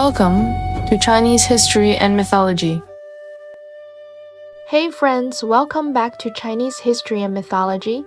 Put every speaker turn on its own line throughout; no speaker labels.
Welcome to Chinese History and Mythology.
Hey friends, welcome back to Chinese History and Mythology.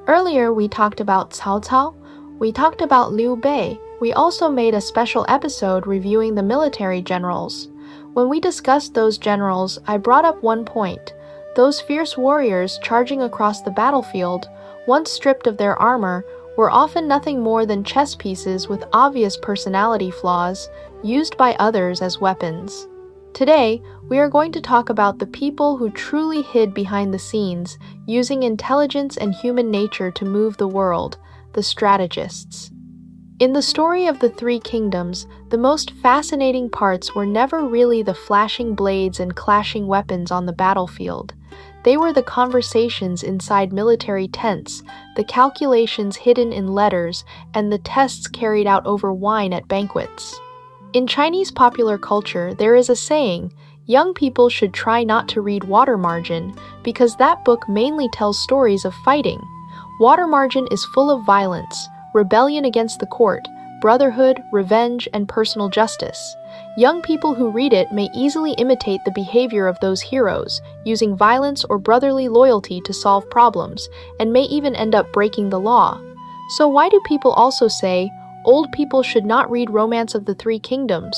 Earlier we talked about Cao Cao, we talked about Liu Bei, we also made a special episode reviewing the military generals. When we discussed those generals, I brought up one point. Those fierce warriors charging across the battlefield, once stripped of their armor, were often nothing more than chess pieces with obvious personality flaws, used by others as weapons. Today, we are going to talk about the people who truly hid behind the scenes, using intelligence and human nature to move the world, the strategists. In the story of the Three Kingdoms, the most fascinating parts were never really the flashing blades and clashing weapons on the battlefield. They were the conversations inside military tents, the calculations hidden in letters, and the tests carried out over wine at banquets. In Chinese popular culture, there is a saying, young people should try not to read Water Margin, because that book mainly tells stories of fighting. Water Margin is full of violence, rebellion against the court, brotherhood, revenge, and personal justice. Young people who read it may easily imitate the behavior of those heroes, using violence or brotherly loyalty to solve problems, and may even end up breaking the law. So why do people also say, old people should not read Romance of the Three Kingdoms?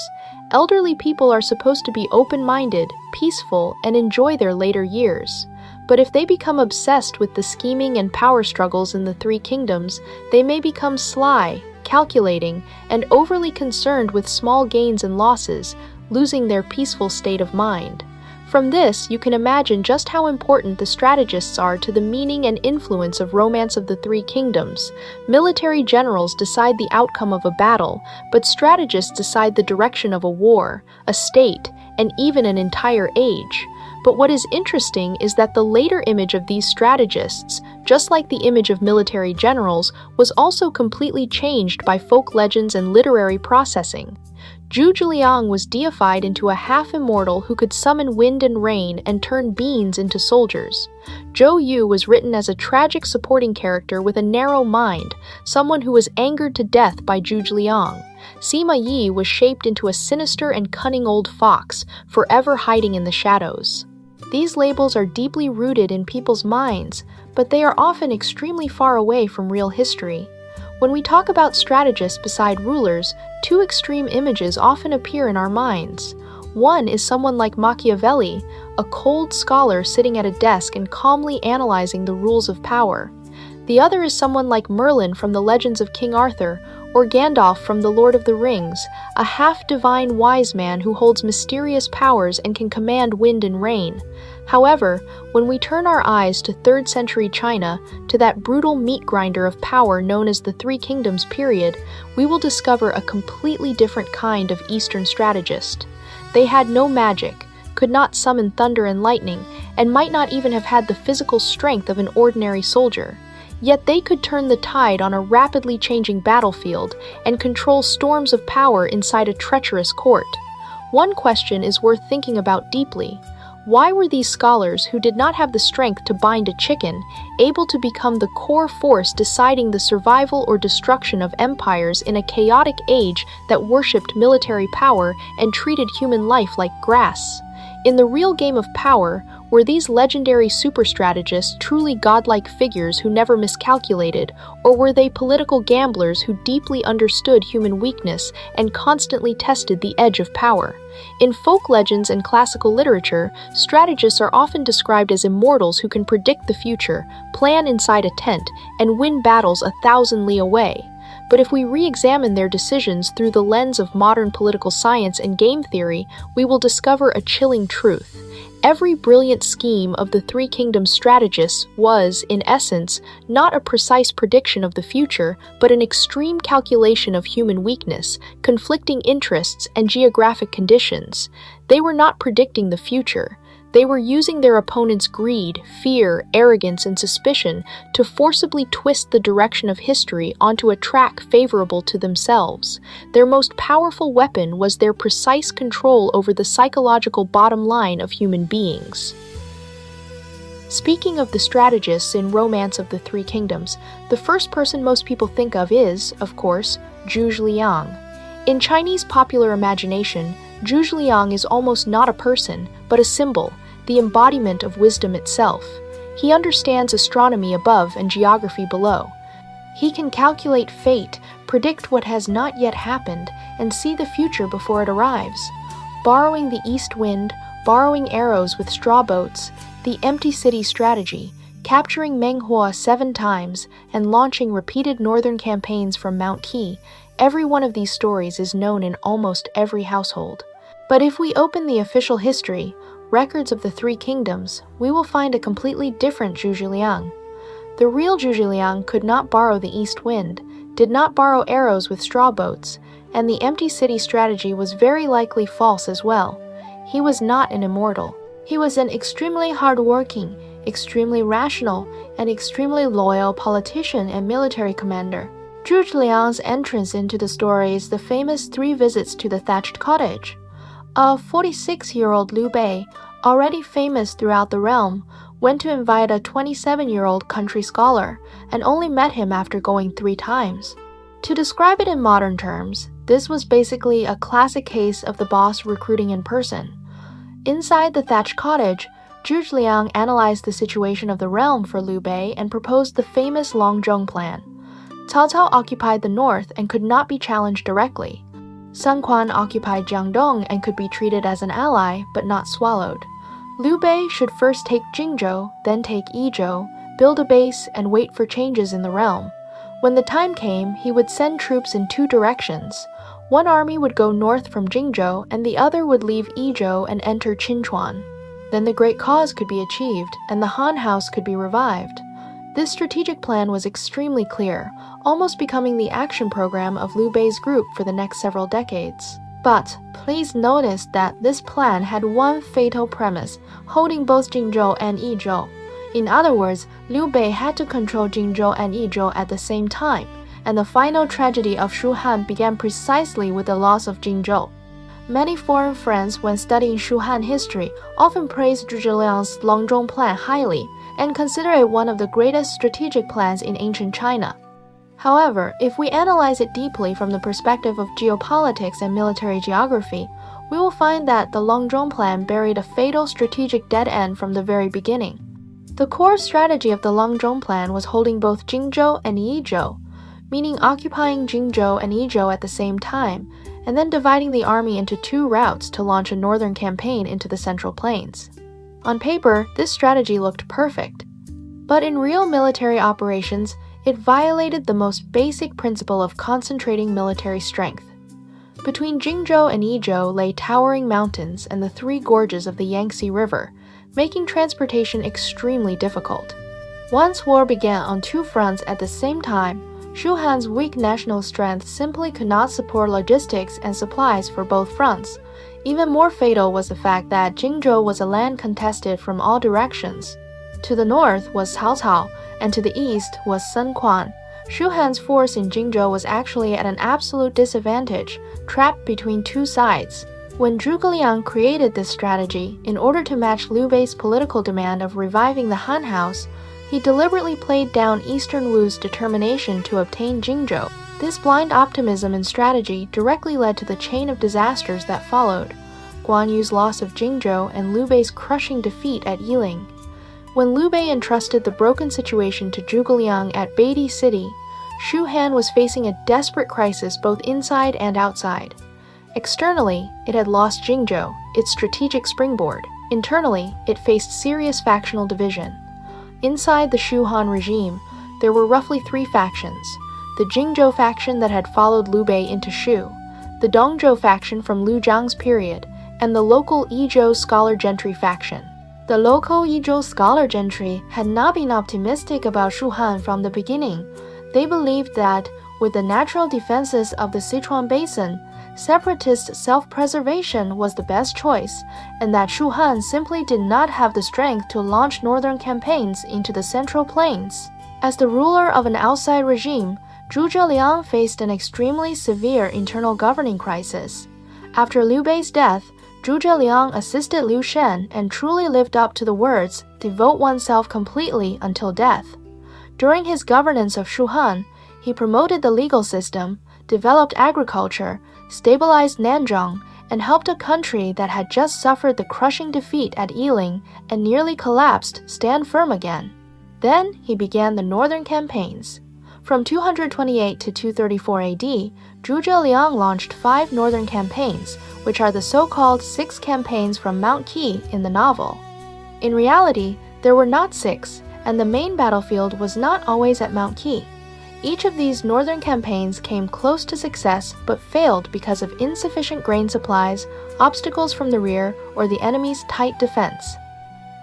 Elderly people are supposed to be open-minded, peaceful, and enjoy their later years. But if they become obsessed with the scheming and power struggles in the Three Kingdoms, they may become sly, calculating, and overly concerned with small gains and losses, losing their peaceful state of mind. From this, you can imagine just how important the strategists are to the meaning and influence of Romance of the Three Kingdoms. Military generals decide the outcome of a battle, but strategists decide the direction of a war, a state, and even an entire age. But what is interesting is that the later image of these strategists, just like the image of military generals, was also completely changed by folk legends and literary processing. Zhu Zhiliang was deified into a half-immortal who could summon wind and rain and turn beans into soldiers. Zhou Yu was written as a tragic supporting character with a narrow mind, someone who was angered to death by Zhu Zhiliang. Sima Yi was shaped into a sinister and cunning old fox, forever hiding in the shadows. These labels are deeply rooted in people's minds, but they are often extremely far away from real history. When we talk about strategists beside rulers, two extreme images often appear in our minds. One is someone like Machiavelli, a cold scholar sitting at a desk and calmly analyzing the rules of power. The other is someone like Merlin from the legends of King Arthur, or Gandalf from The Lord of the Rings, a half-divine wise man who holds mysterious powers and can command wind and rain. However, when we turn our eyes to 3rd century China, to that brutal meat grinder of power known as the Three Kingdoms period, we will discover a completely different kind of Eastern strategist. They had no magic, could not summon thunder and lightning, and might not even have had the physical strength of an ordinary soldier. Yet they could turn the tide on a rapidly changing battlefield and control storms of power inside a treacherous court. One question is worth thinking about deeply. Why were these scholars, who did not have the strength to bind a chicken, able to become the core force deciding the survival or destruction of empires in a chaotic age that worshipped military power and treated human life like grass? In the real game of power, were these legendary super-strategists truly godlike figures who never miscalculated, or were they political gamblers who deeply understood human weakness and constantly tested the edge of power? In folk legends and classical literature, strategists are often described as immortals who can predict the future, plan inside a tent, and win battles 1,000 li away. But if we re-examine their decisions through the lens of modern political science and game theory, we will discover a chilling truth. Every brilliant scheme of the Three Kingdoms strategists was, in essence, not a precise prediction of the future, but an extreme calculation of human weakness, conflicting interests, and geographic conditions. They were not predicting the future. They were using their opponent's greed, fear, arrogance, and suspicion to forcibly twist the direction of history onto a track favorable to themselves. Their most powerful weapon was their precise control over the psychological bottom line of human beings. Speaking of the strategists in Romance of the Three Kingdoms, the first person most people think of is, of course, Zhu Zhiliang. In Chinese popular imagination, Zhuge Liang is almost not a person, but a symbol, the embodiment of wisdom itself. He understands astronomy above and geography below. He can calculate fate, predict what has not yet happened, and see the future before it arrives. Borrowing the east wind, borrowing arrows with straw boats, the empty city strategy, capturing Menghua 7 times, and launching repeated northern campaigns from Mount Qi, every one of these stories is known in almost every household. But if we open the official history, records of the 3 kingdoms, we will find a completely different Zhuge Liang. The real Zhuge Liang could not borrow the east wind, did not borrow arrows with straw boats, and the empty city strategy was very likely false as well. He was not an immortal. He was an extremely hardworking, extremely rational, and extremely loyal politician and military commander. Zhuge Liang's entrance into the story is the famous 3 visits to the thatched cottage. A 46-year-old Liu Bei, already famous throughout the realm, went to invite a 27-year-old country scholar, and only met him after going 3 times. To describe it in modern terms, this was basically a classic case of the boss recruiting in person. Inside the thatched cottage, Zhuge Liang analyzed the situation of the realm for Liu Bei and proposed the famous Longzhong plan. Cao Cao occupied the north and could not be challenged directly. Sun Quan occupied Jiangdong and could be treated as an ally, but not swallowed. Liu Bei should first take Jingzhou, then take Yizhou, build a base, and wait for changes in the realm. When the time came, he would send troops in 2 directions. One army would go north from Jingzhou, and the other would leave Yizhou and enter Qinchuan. Then the great cause could be achieved, and the Han House could be revived. This strategic plan was extremely clear, almost becoming the action program of Liu Bei's group for the next several decades. But please notice that this plan had one fatal premise, holding both Jingzhou and Yizhou. In other words, Liu Bei had to control Jingzhou and Yizhou at the same time, and the final tragedy of Shu Han began precisely with the loss of Jingzhou. Many foreign friends, when studying Shu Han history, often praise Zhuge Liang's Longzhong plan highly and consider it one of the greatest strategic plans in ancient China. However, if we analyze it deeply from the perspective of geopolitics and military geography, we will find that the Longzhong plan buried a fatal strategic dead end from the very beginning. The core strategy of the Longzhong plan was holding both Jingzhou and Yizhou, meaning occupying Jingzhou and Yizhou at the same time, and then dividing the army into 2 routes to launch a northern campaign into the Central Plains. On paper, this strategy looked perfect. But in real military operations, it violated the most basic principle of concentrating military strength. Between Jingzhou and Yizhou lay towering mountains and the 3 gorges of the Yangtze River, making transportation extremely difficult. Once war began on 2 fronts at the same time, Shu Han's weak national strength simply could not support logistics and supplies for both fronts. Even more fatal was the fact that Jingzhou was a land contested from all directions. To the north was Cao Cao, and to the east was Sun Quan. Shu Han's force in Jingzhou was actually at an absolute disadvantage, trapped between 2 sides. When Zhuge Liang created this strategy, in order to match Liu Bei's political demand of reviving the Han House, he deliberately played down Eastern Wu's determination to obtain Jingzhou. This blind optimism and strategy directly led to the chain of disasters that followed: Guan Yu's loss of Jingzhou and Liu Bei's crushing defeat at Yiling. When Liu Bei entrusted the broken situation to Zhuge Liang at Beidi City, Shu Han was facing a desperate crisis both inside and outside. Externally, it had lost Jingzhou, its strategic springboard. Internally, it faced serious factional division. Inside the Shu Han regime, there were roughly 3 factions: the Jingzhou faction that had followed Liu Bei into Shu, the Dongzhou faction from Liu Zhang's period, and the local Yizhou scholar gentry faction. The local Yizhou scholar gentry had not been optimistic about Shu Han from the beginning. They believed that, with the natural defenses of the Sichuan Basin, separatist self-preservation was the best choice, and that Shu Han simply did not have the strength to launch northern campaigns into the Central Plains. As the ruler of an outside regime, Zhuge Liang faced an extremely severe internal governing crisis. After Liu Bei's death, Zhuge Liang assisted Liu Shen and truly lived up to the words, "Devote oneself completely until death." During his governance of Shu Han, he promoted the legal system, developed agriculture, stabilized Nanzhong, and helped a country that had just suffered the crushing defeat at Yiling and nearly collapsed stand firm again. Then he began the northern campaigns. From 228 to 234 AD, Zhuge Liang launched 5 northern campaigns, which are the so-called 6 campaigns from Mount Qi in the novel. In reality, there were not 6, and the main battlefield was not always at Mount Qi. Each of these northern campaigns came close to success but failed because of insufficient grain supplies, obstacles from the rear, or the enemy's tight defense.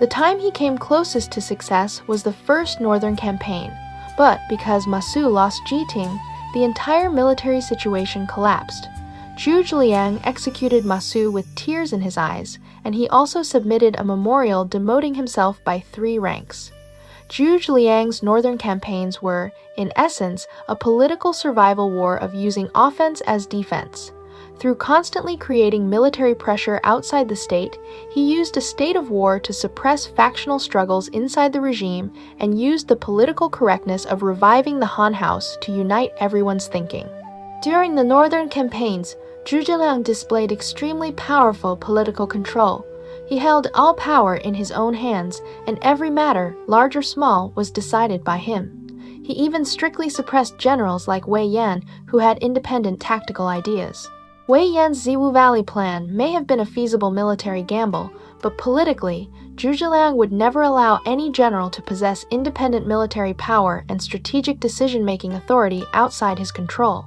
The time he came closest to success was the first northern campaign, but because Ma Su lost Jiting, the entire military situation collapsed. Zhuge Liang executed Ma Su with tears in his eyes, and he also submitted a memorial demoting himself by 3 ranks. Zhuge Liang's northern campaigns were, in essence, a political survival war of using offense as defense. Through constantly creating military pressure outside the state, he used a state of war to suppress factional struggles inside the regime and used the political correctness of reviving the Han House to unite everyone's thinking. During the northern campaigns, Zhuge Liang displayed extremely powerful political control. He held all power in his own hands, and every matter, large or small, was decided by him. He even strictly suppressed generals like Wei Yan, who had independent tactical ideas. Wei Yan's Ziwu Valley plan may have been a feasible military gamble, but politically, Zhuge Liang would never allow any general to possess independent military power and strategic decision-making authority outside his control.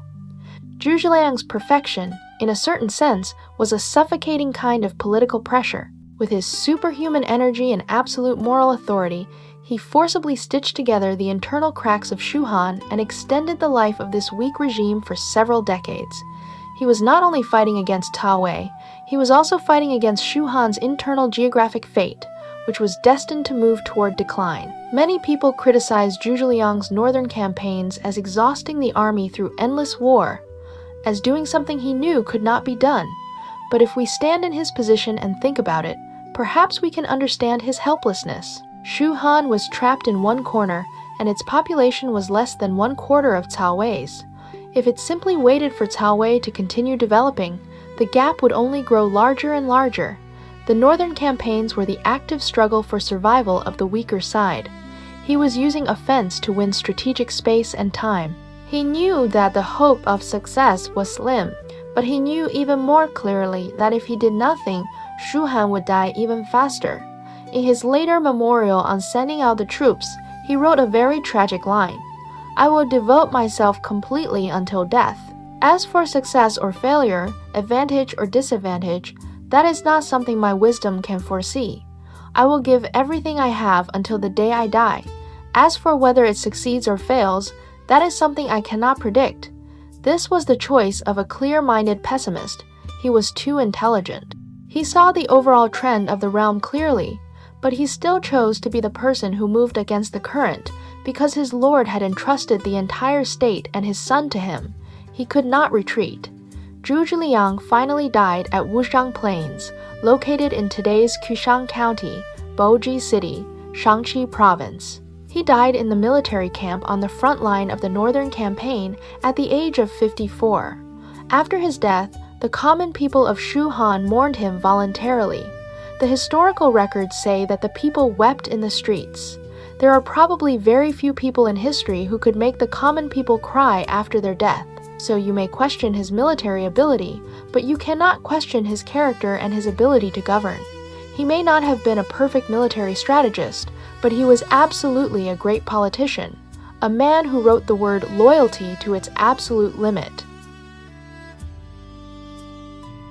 Zhuge Liang's perfection, in a certain sense, was a suffocating kind of political pressure. With his superhuman energy and absolute moral authority, he forcibly stitched together the internal cracks of Shu Han and extended the life of this weak regime for several decades. He was not only fighting against Tao Wei, he was also fighting against Shu Han's internal geographic fate, which was destined to move toward decline. Many people criticized Zhuge Liang's northern campaigns as exhausting the army through endless war, as doing something he knew could not be done. But if we stand in his position and think about it, perhaps we can understand his helplessness. Shu Han was trapped in one corner, and its population was less than 1/4 of Cao Wei's. If it simply waited for Cao Wei to continue developing, the gap would only grow larger and larger. The northern campaigns were the active struggle for survival of the weaker side. He was using offense to win strategic space and time. He knew that the hope of success was slim, but he knew even more clearly that if he did nothing, Shu Han would die even faster. In his later memorial on sending out the troops, he wrote a very tragic line: "I will devote myself completely until death. As for success or failure, advantage or disadvantage, that is not something my wisdom can foresee. I will give everything I have until the day I die. As for whether it succeeds or fails, that is something I cannot predict." This was the choice of a clear-minded pessimist. He was too intelligent. He saw the overall trend of the realm clearly, but he still chose to be the person who moved against the current because his lord had entrusted the entire state and his son to him. He could not retreat. Zhuge Liang finally died at Wuzhang Plains, located in today's Qishang County, Boji City, Shangqi Province. He died in the military camp on the front line of the northern campaign at the age of 54. After his death, the common people of Shu Han mourned him voluntarily. The historical records say that the people wept in the streets. There are probably very few people in history who could make the common people cry after their death. So you may question his military ability, but you cannot question his character and his ability to govern. He may not have been a perfect military strategist, but he was absolutely a great politician, a man who wrote the word loyalty to its absolute limit.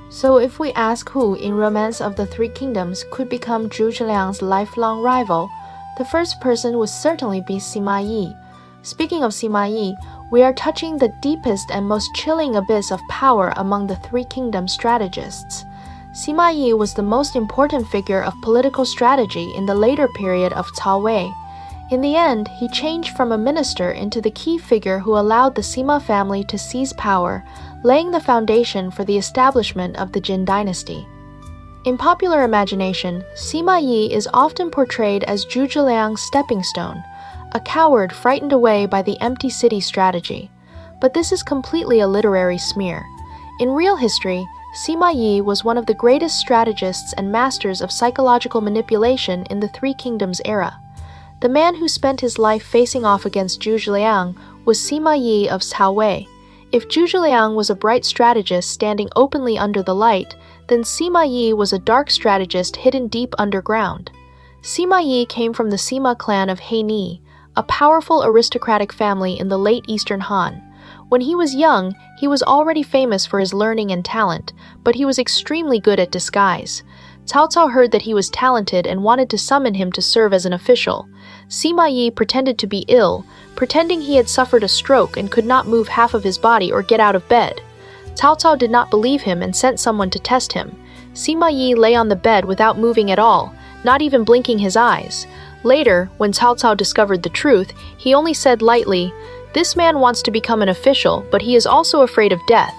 So if we ask who in Romance of the Three Kingdoms could become Zhuge Liang's lifelong rival, the first person would certainly be Sima Yi. Speaking of Sima Yi, we are touching the deepest and most chilling abyss of power among the Three Kingdom strategists. Sima Yi was the most important figure of political strategy in the later period of Cao Wei. In the end, he changed from a minister into the key figure who allowed the Sima family to seize power, laying the foundation for the establishment of the Jin dynasty. In popular imagination, Sima Yi is often portrayed as Zhuge Liang's stepping stone, a coward frightened away by the empty city strategy. But this is completely a literary smear. In real history, Sima Yi was one of the greatest strategists and masters of psychological manipulation in the Three Kingdoms era. The man who spent his life facing off against Zhu Zhiliang was Sima Yi of Cao Wei. If Zhu Zhiliang was a bright strategist standing openly under the light, then Sima Yi was a dark strategist hidden deep underground. Sima Yi came from the Sima clan of Heini, a powerful aristocratic family in the late Eastern Han. When he was young, he was already famous for his learning and talent, but he was extremely good at disguise. Cao Cao heard that he was talented and wanted to summon him to serve as an official. Sima Yi pretended to be ill, pretending he had suffered a stroke and could not move half of his body or get out of bed. Cao Cao did not believe him and sent someone to test him. Sima Yi lay on the bed without moving at all, not even blinking his eyes. Later, when Cao Cao discovered the truth, he only said lightly, "This man wants to become an official, but he is also afraid of death."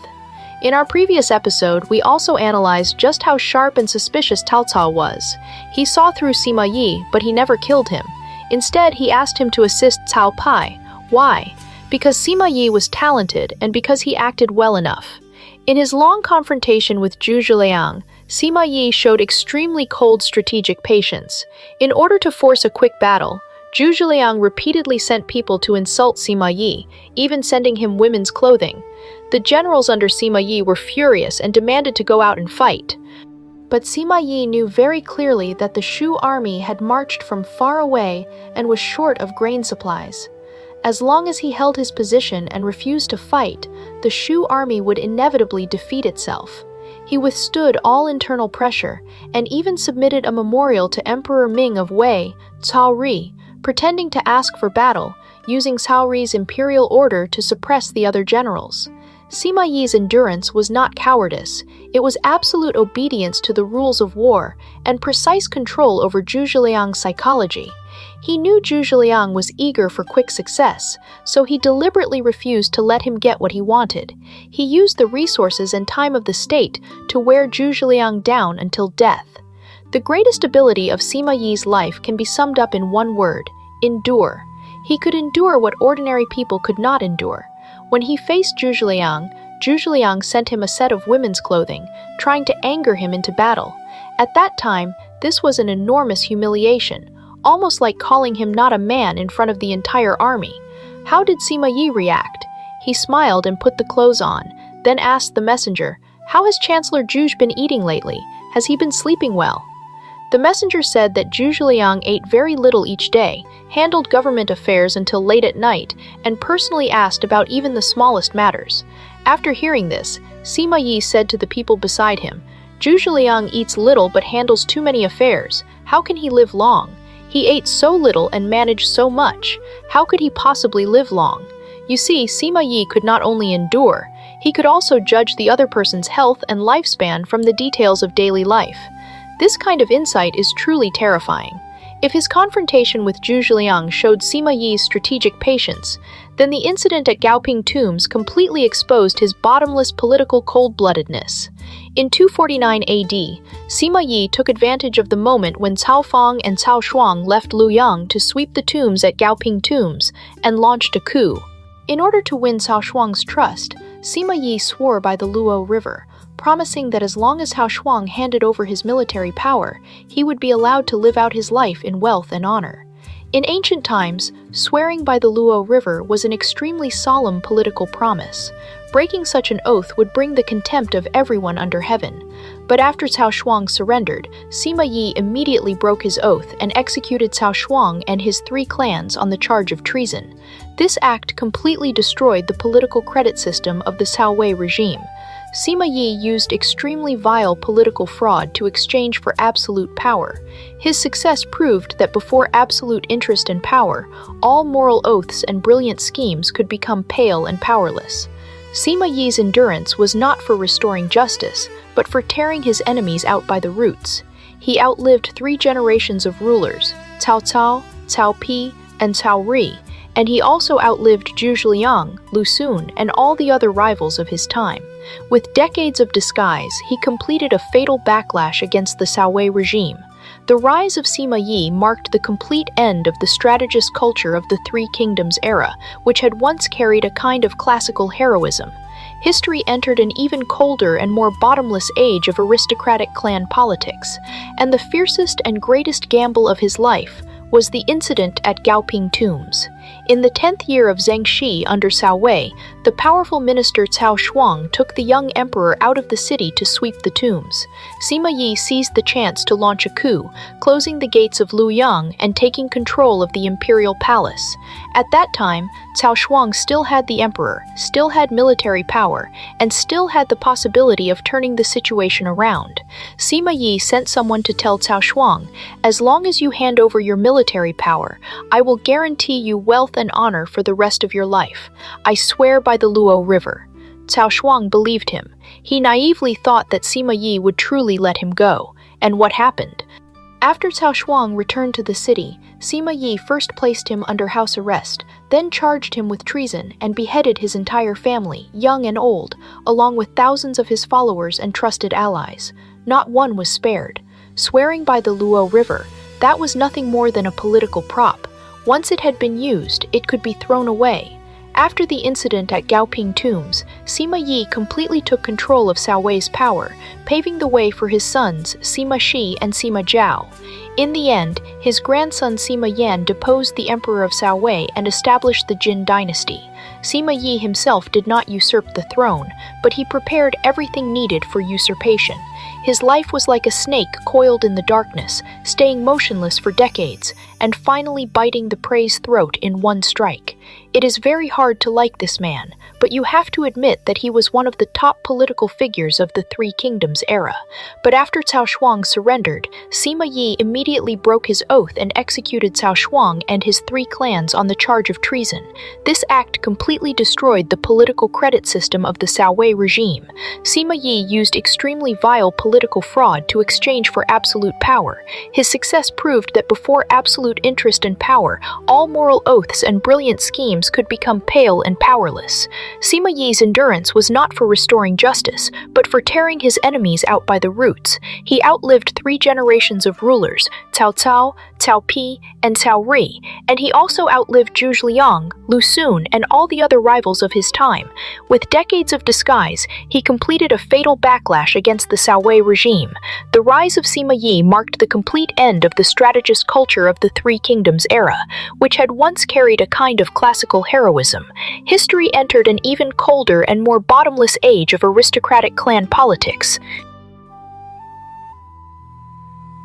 In our previous episode, we also analyzed just how sharp and suspicious Cao Cao was. He saw through Sima Yi, but he never killed him. Instead, he asked him to assist Cao Pai. Why? Because Sima Yi was talented and because he acted well enough. In his long confrontation with Zhu Zhiliang, Sima Yi showed extremely cold strategic patience. In order to force a quick battle, Zhu Zhiliang repeatedly sent people to insult Sima Yi, even sending him women's clothing. The generals under Sima Yi were furious and demanded to go out and fight. But Sima Yi knew very clearly that the Shu army had marched from far away and was short of grain supplies. As long as he held his position and refused to fight, the Shu army would inevitably defeat itself. He withstood all internal pressure and even submitted a memorial to Emperor Ming of Wei, Cao Ri, pretending to ask for battle, using Cao Ri's imperial order to suppress the other generals. Sima Yi's endurance was not cowardice, it was absolute obedience to the rules of war and precise control over Zhu Zhiliang's psychology. He knew Zhu Zhiliang was eager for quick success, so he deliberately refused to let him get what he wanted. He used the resources and time of the state to wear Zhu Zhiliang down until death. The greatest ability of Sima Yi's life can be summed up in one word: endure. He could endure what ordinary people could not endure. When he faced Zhu Zhiliang sent him a set of women's clothing, trying to anger him into battle. At that time, this was an enormous humiliation, almost like calling him not a man in front of the entire army. How did Sima Yi react? He smiled and put the clothes on, then asked the messenger, "How has Chancellor Zhu been eating lately? Has he been sleeping well?" The messenger said that Zhu Zhiliang ate very little each day, handled government affairs until late at night, and personally asked about even the smallest matters. After hearing this, Sima Yi said to the people beside him, "Zhu Zhiliang eats little but handles too many affairs. How can he live long? He ate so little and managed so much. How could he possibly live long?" You see, Sima Yi could not only endure, he could also judge the other person's health and lifespan from the details of daily life. This kind of insight is truly terrifying. If his confrontation with Zhu Zhiliang showed Sima Yi's strategic patience, then the incident at Gaoping Tombs completely exposed his bottomless political cold-bloodedness. In 249 AD, Sima Yi took advantage of the moment when Cao Fang and Cao Shuang left Luoyang to sweep the tombs at Gaoping Tombs and launched a coup. In order to win Cao Shuang's trust, Sima Yi swore by the Luo River, promising that as long as Cao Shuang handed over his military power, he would be allowed to live out his life in wealth and honor. In ancient times, swearing by the Luo River was an extremely solemn political promise. Breaking such an oath would bring the contempt of everyone under heaven. But after Cao Shuang surrendered, Sima Yi immediately broke his oath and executed Cao Shuang and his 3 clans on the charge of treason. This act completely destroyed the political credit system of the Cao Wei regime. Sima Yi used extremely vile political fraud to exchange for absolute power. His success proved that before absolute interest and power, all moral oaths and brilliant schemes could become pale and powerless. Sima Yi's endurance was not for restoring justice, but for tearing his enemies out by the roots. He outlived 3 generations of rulers, Cao Cao, Cao Pi, and Cao Ri, and he also outlived Zhu Zhiliang, Lu Xun, and all the other rivals of his time. With decades of disguise, he completed a fatal backlash against the Cao Wei regime. The rise of Sima Yi marked the complete end of the strategist culture of the Three Kingdoms era, which had once carried a kind of classical heroism. history entered an even colder and more bottomless age of aristocratic clan politics, and the fiercest and greatest gamble of his life was the incident at Gaoping Tombs. In the 10th year of Zhengxi under Cao Wei, the powerful minister Cao Shuang took the young emperor out of the city to sweep the tombs. Sima Yi seized the chance to launch a coup, closing the gates of Luoyang and taking control of the imperial palace. At that time, Cao Shuang still had the emperor, still had military power, and still had the possibility of turning the situation around. Sima Yi sent someone to tell Cao Shuang, "As long as you hand over your military power, I will guarantee you wealth and honor for the rest of your life. I swear by the Luo River." Cao Shuang believed him. He naively thought that Sima Yi would truly let him go. And what happened? After Cao Shuang returned to the city, Sima Yi first placed him under house arrest, then charged him with treason and beheaded his entire family, young and old, along with thousands of his followers and trusted allies. Not one was spared. Swearing by the Luo River, that was nothing more than a political prop. Once it had been used, it could be thrown away. After the incident at Gaoping Tombs, Sima Yi completely took control of Cao Wei's power, paving the way for his sons Sima Shi and Sima Zhao. In the end, his grandson Sima Yan deposed the emperor of Cao Wei and established the Jin dynasty. Sima Yi himself did not usurp the throne, but he prepared everything needed for usurpation. His life was like a snake coiled in the darkness, staying motionless for decades, and finally biting the prey's throat in one strike. It is very hard to like this man, but you have to admit that he was one of the top political figures of the Three Kingdoms era. But after Cao Shuang surrendered, Sima Yi immediately broke his oath and executed Cao Shuang and his three clans on the charge of treason. This act completely destroyed the political credit system of the Cao Wei regime. Sima Yi used extremely vile political fraud to exchange for absolute power. His success proved that before absolute interest and power, all moral oaths and brilliant schemes could become pale and powerless. Sima Yi's endurance was not for restoring justice, but for tearing his enemies out by the roots. He outlived 3 generations of rulers, Cao Cao, Cao Pi, and Cao Ri, and he also outlived Zhu Liang, Lu Xun, and all the other rivals of his time. With decades of disguise, he completed a fatal backlash against the Cao Wei regime. The rise of Sima Yi marked the complete end of the strategist culture of the Three Kingdoms era, which had once carried a kind of classical heroism. History entered an even colder and more bottomless age of aristocratic clan politics.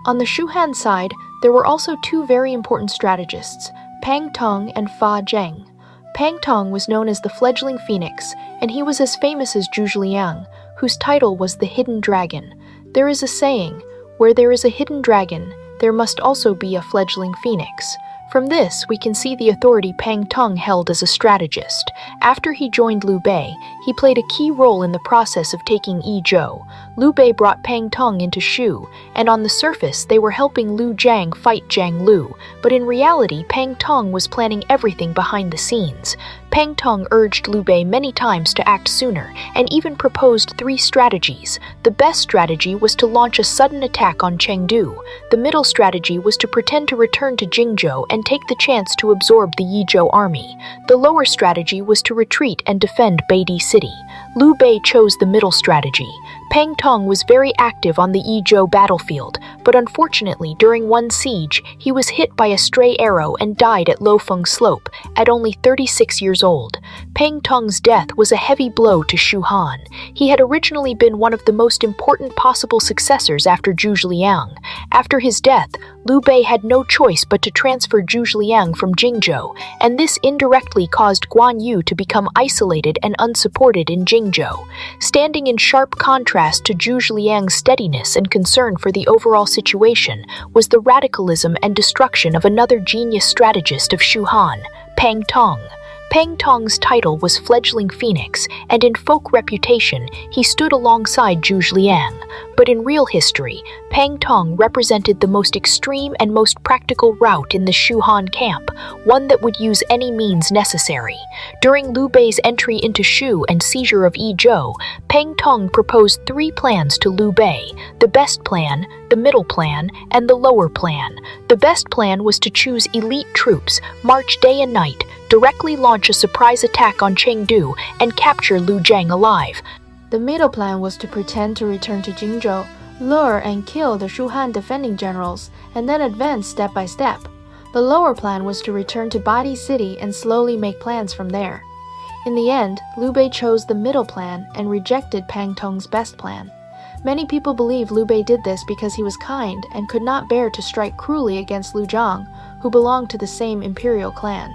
On the Shu Han side, there were also 2 very important strategists, Pang Tong and Fa Zheng. Pang Tong was known as the fledgling phoenix, and he was as famous as Zhu Liang, whose title was the Hidden Dragon. There is a saying, "Where there is a hidden dragon, there must also be a fledgling phoenix." From this, we can see the authority Pang Tong held as a strategist. After he joined Liu Bei, he played a key role in the process of taking Yizhou. Liu Bei brought Pang Tong into Shu, and on the surface they were helping Liu Jiang fight Jiang Lu, but in reality Pang Tong was planning everything behind the scenes. Pang Tong urged Liu Bei many times to act sooner, and even proposed 3 strategies. The best strategy was to launch a sudden attack on Chengdu. The middle strategy was to pretend to return to Jingzhou and take the chance to absorb the Yizhou army. The lower strategy was to retreat and defend Beidi City. Liu Bei chose the middle strategy. Pang Tong was very active on the Yizhou battlefield, but unfortunately during one siege, he was hit by a stray arrow and died at Lofeng Slope, at only 36 years old. Pang Tong's death was a heavy blow to Shu Han. He had originally been one of the most important possible successors after Zhu Liang. After his death, Liu Bei had no choice but to transfer Zhu Liang from Jingzhou, and this indirectly caused Guan Yu to become isolated and unsupported in Jingzhou. Standing in sharp contrast to Zhu Liang's steadiness and concern for the overall situation was the radicalism and destruction of another genius strategist of Shu Han, Pang Tong. Pang Tong's title was Fledgling Phoenix, and in folk reputation, he stood alongside Zhu Liang. But in real history, Pang Tong represented the most extreme and most practical route in the Shu Han camp, one that would use any means necessary. During Liu Bei's entry into Shu and seizure of Yizhou, Pang Tong proposed 3 plans to Liu Bei: the best plan, the middle plan, and the lower plan. The best plan was to choose elite troops, march day and night, directly launch
launch a surprise attack on Chengdu and capture Lu Zhang alive.
The middle plan was to pretend to return to Jingzhou, lure and kill the Shu Han defending generals, and then advance step by step. The lower plan was to return to Badi City and slowly make plans from there. In the end, Liu Bei chose the middle plan and rejected Pang Tong's best plan. Many people believe Liu Bei did this because he was kind and could not bear to strike cruelly against Lu Zhang, who belonged to the same imperial clan.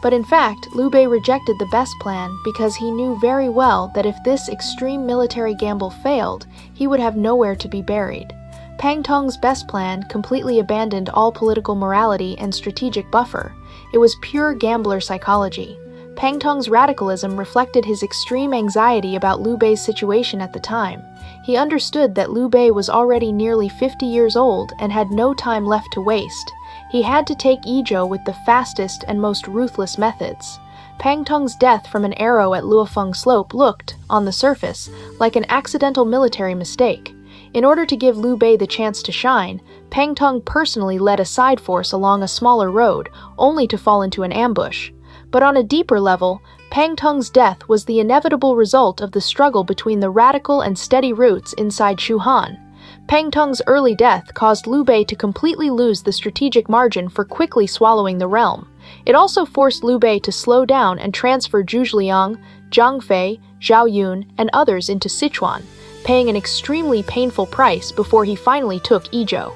But in fact, Liu Bei rejected the best plan because he knew very well that if this extreme military gamble failed, he would have nowhere to be buried. Pang Tong's best plan completely abandoned all political morality and strategic buffer. It was pure gambler psychology. Pang Tong's radicalism reflected his extreme anxiety about Liu Bei's situation at the time. He understood that Liu Bei was already nearly 50 years old and had no time left to waste. He had to take Yizhou with the fastest and most ruthless methods. Pang Tong's death from an arrow at Luofeng Slope looked, on the surface, like an accidental military mistake. In order to give Liu Bei the chance to shine, Pang Tong personally led a side force along a smaller road, only to fall into an ambush. But on a deeper level, Pang Tong's death was the inevitable result of the struggle between the radical and steady roots inside Shu Han. Pang Tong's early death caused Liu Bei to completely lose the strategic margin for quickly swallowing the realm. It also forced Liu Bei to slow down and transfer Zhu Zhiliang, Zhang Fei, Zhao Yun, and others into Sichuan, paying an extremely painful price before he finally took Yizhou.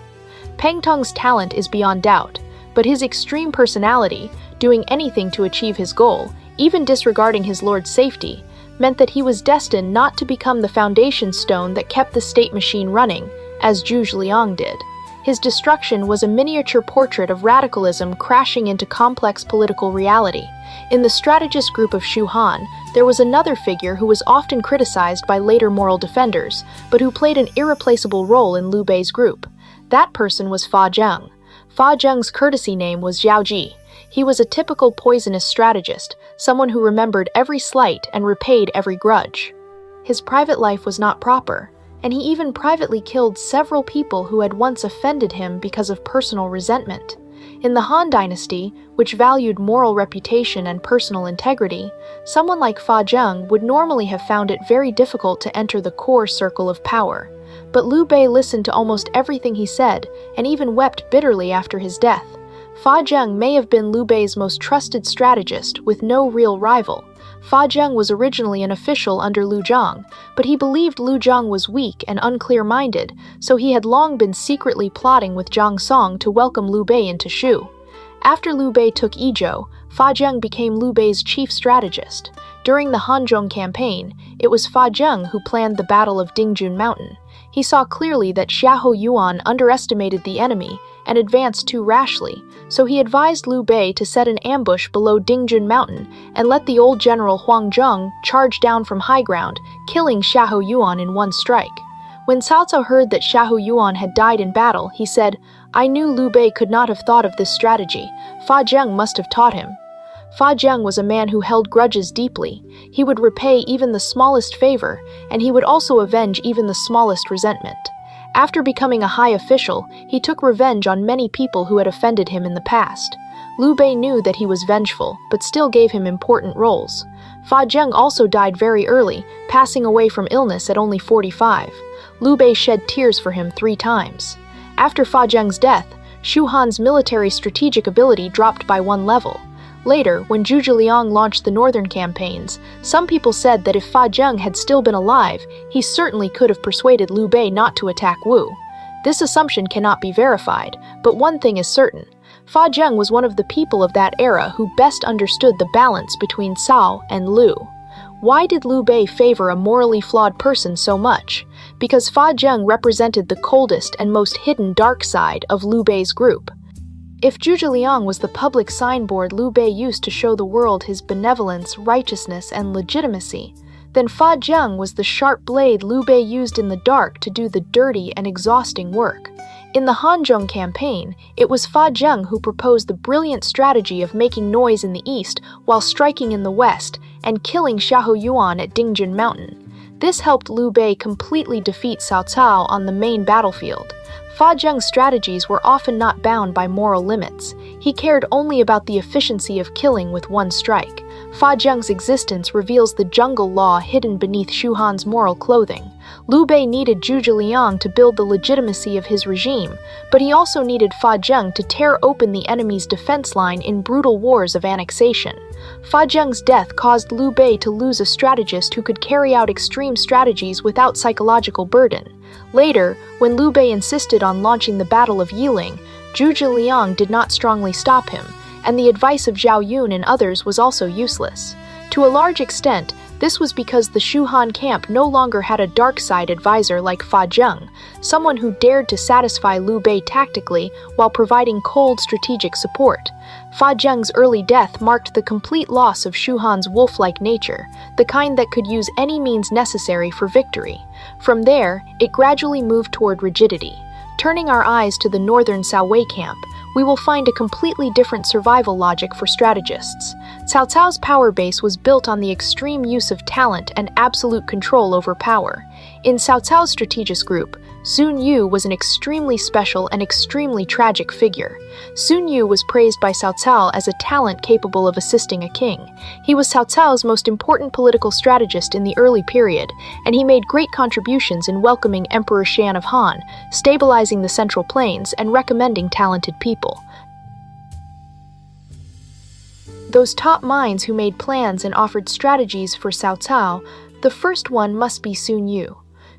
Pang Tong's talent is beyond doubt, but his extreme personality, doing anything to achieve his goal, even disregarding his lord's safety, meant that he was destined not to become the foundation stone that kept the state machine running, as Zhu Zhiliang did. His destruction was a miniature portrait of radicalism crashing into complex political reality. In the strategist group of Shu Han, there was another figure who was often criticized by later moral defenders, but who played an irreplaceable role in Liu Bei's group. That person was Fa Zheng. Fa Zheng's courtesy name was Zhao Ji. He was a typical poisonous strategist, someone who remembered every slight and repaid every grudge. His private life was not proper, and he even privately killed several people who had once offended him because of personal resentment. In the Han Dynasty, which valued moral reputation and personal integrity, someone like Fa Zheng would normally have found it very difficult to enter the core circle of power. But Liu Bei listened to almost everything he said, and even wept bitterly after his death. Fa Zheng may have been Liu Bei's most trusted strategist, with no real rival. Fa Zheng was originally an official under Lu Zhang, but he believed Lu Zhang was weak and unclear-minded, so he had long been secretly plotting with Zhang Song to welcome Liu Bei into Shu. After Liu Bei took Yizhou, Fa Zheng became Liu Bei's chief strategist. During the Hanzhong campaign, it was Fa Zheng who planned the Battle of Dingjun Mountain. He saw clearly that Xiahou Yuan underestimated the enemy and advanced too rashly, so he advised Liu Bei to set an ambush below Dingjun Mountain and let the old general Huang Zheng charge down from high ground, killing Xiahou Yuan in one strike. When Cao Cao heard that Xiahou Yuan had died in battle, he said, "I knew Liu Bei could not have thought of this strategy. Fa Zheng must have taught him." Fa Zheng was a man who held grudges deeply. He would repay even the smallest favor, and he would also avenge even the smallest resentment. After becoming a high official, he took revenge on many people who had offended him in the past. Liu Bei knew that he was vengeful, but still gave him important roles. Fa Zheng also died very early, passing away from illness at only 45. Liu Bei shed tears for him 3 times. After Fa Zheng's death, Shu Han's military strategic ability dropped by 1 level. Later, when Zhu Zhiliang launched the northern campaigns, some people said that if Fa Zheng had still been alive, he certainly could have persuaded Liu Bei not to attack Wu. This assumption cannot be verified, but one thing is certain. Fa Zheng was one of the people of that era who best understood the balance between Cao and Liu. Why did Liu Bei favor a morally flawed person so much? Because Fa Zheng represented the coldest and most hidden dark side of Liu Bei's group. If Zhu Zhiliang was the public signboard Liu Bei used to show the world his benevolence, righteousness, and legitimacy, then Fa Zheng was the sharp blade Liu Bei used in the dark to do the dirty and exhausting work. In the Hanzhong campaign, it was Fa Zheng who proposed the brilliant strategy of making noise in the east while striking in the west and killing Xiahou Yuan at Dingjun Mountain. This helped Liu Bei completely defeat Cao Cao on the main battlefield. Fa Zheng's strategies were often not bound by moral limits. He cared only about the efficiency of killing with 1 strike. Fa Zheng's existence reveals the jungle law hidden beneath Shu Han's moral clothing. Liu Bei needed Zhuge Liang to build the legitimacy of his regime, but he also needed Fa Zheng to tear open the enemy's defense line in brutal wars of annexation. Fa Zheng's death caused Liu Bei to lose a strategist who could carry out extreme strategies without psychological burden. Later, when Liu Bei insisted on launching the Battle of Yiling, Zhuge Liang did not strongly stop him, and the advice of Zhao Yun and others was also useless. To a large extent, this was because the Shu Han camp no longer had a dark side advisor like Fa Zheng, someone who dared to satisfy Liu Bei tactically while providing cold strategic support. Fa Zheng's early death marked the complete loss of Shu Han's wolf-like nature, the kind that could use any means necessary for victory. From there, it gradually moved toward rigidity. Turning our eyes to the northern Cao Wei camp, we will find a completely different survival logic for strategists. Cao Cao's power base was built on the extreme use of talent and absolute control over power. In Cao Cao's strategist group, Sun Yu was an extremely special and extremely tragic figure. Sun Yu was praised by Cao Cao as a talent capable of assisting a king. He was Cao Cao's most important political strategist in the early period, and he made great contributions in welcoming Emperor Xian of Han, stabilizing the Central Plains, and recommending talented people. Those top minds who made plans and offered strategies for Cao Cao, the first one must be Sun Yu.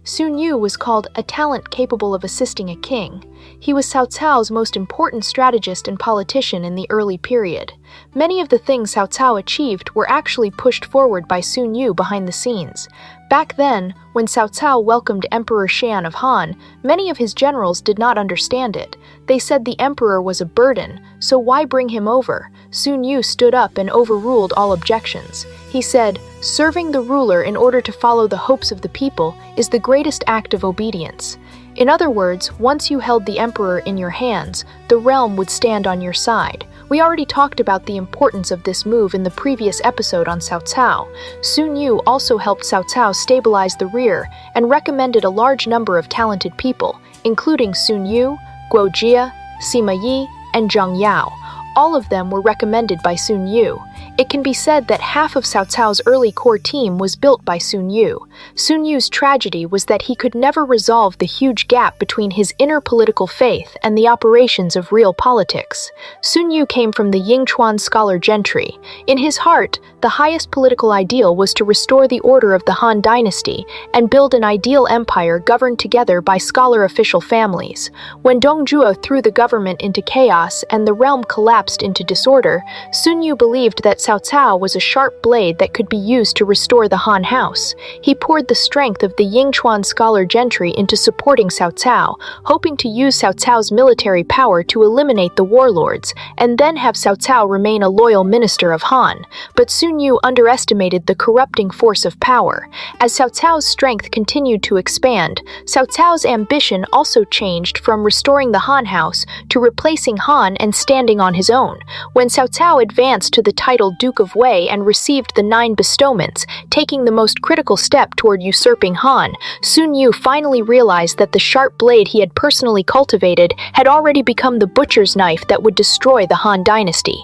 Sun Yu was called a talent capable of assisting a king. He was Cao Cao's most important strategist and politician in the early period. Many of the things Cao Cao achieved were actually pushed forward by Sun Yu behind the scenes. Back then, when Cao Cao welcomed Emperor Xian of Han, many of his generals did not understand it. They said the emperor was a burden, so why bring him over? Sun Yu stood up and overruled all objections. He said, "Serving the ruler in order to follow the hopes of the people is the greatest act of obedience." In other words, once you held the emperor in your hands, the realm would stand on your side. We already talked about the importance of this move in the previous episode on Cao Cao. Sun Yu also helped Cao Cao stabilize the rear and recommended a large number of talented people, including Sun Yu, Guo Jia, Sima Yi, and Zhang Yao. All of them were recommended by Sun Yu. It can be said that half of Cao Cao's early core team was built by Sun Yu. Sun Yu's tragedy was that he could never resolve the huge gap between his inner political faith and the operations of real politics. Sun Yu came from the Yingchuan scholar gentry. In his heart, the highest political ideal was to restore the order of the Han dynasty and build an ideal empire governed together by scholar official families. When Dong Zhuo threw the government into chaos and the realm collapsed into disorder, Sun Yu believed that Cao Cao was a sharp blade that could be used to restore the Han house. He poured the strength of the Yingchuan scholar gentry into supporting Cao Cao, hoping to use Cao Cao's military power to eliminate the warlords, and then have Cao Cao remain a loyal minister of Han. But Sun Yu underestimated the corrupting force of power. As Cao Cao's strength continued to expand, Cao Cao's ambition also changed from restoring the Han house to replacing Han and standing on his own. When Cao Cao advanced to the title Duke of Wei and received the 9 bestowments, taking the most critical step toward usurping Han, Sun Yu finally realized that the sharp blade he had personally cultivated had already become the butcher's knife that would destroy the Han dynasty.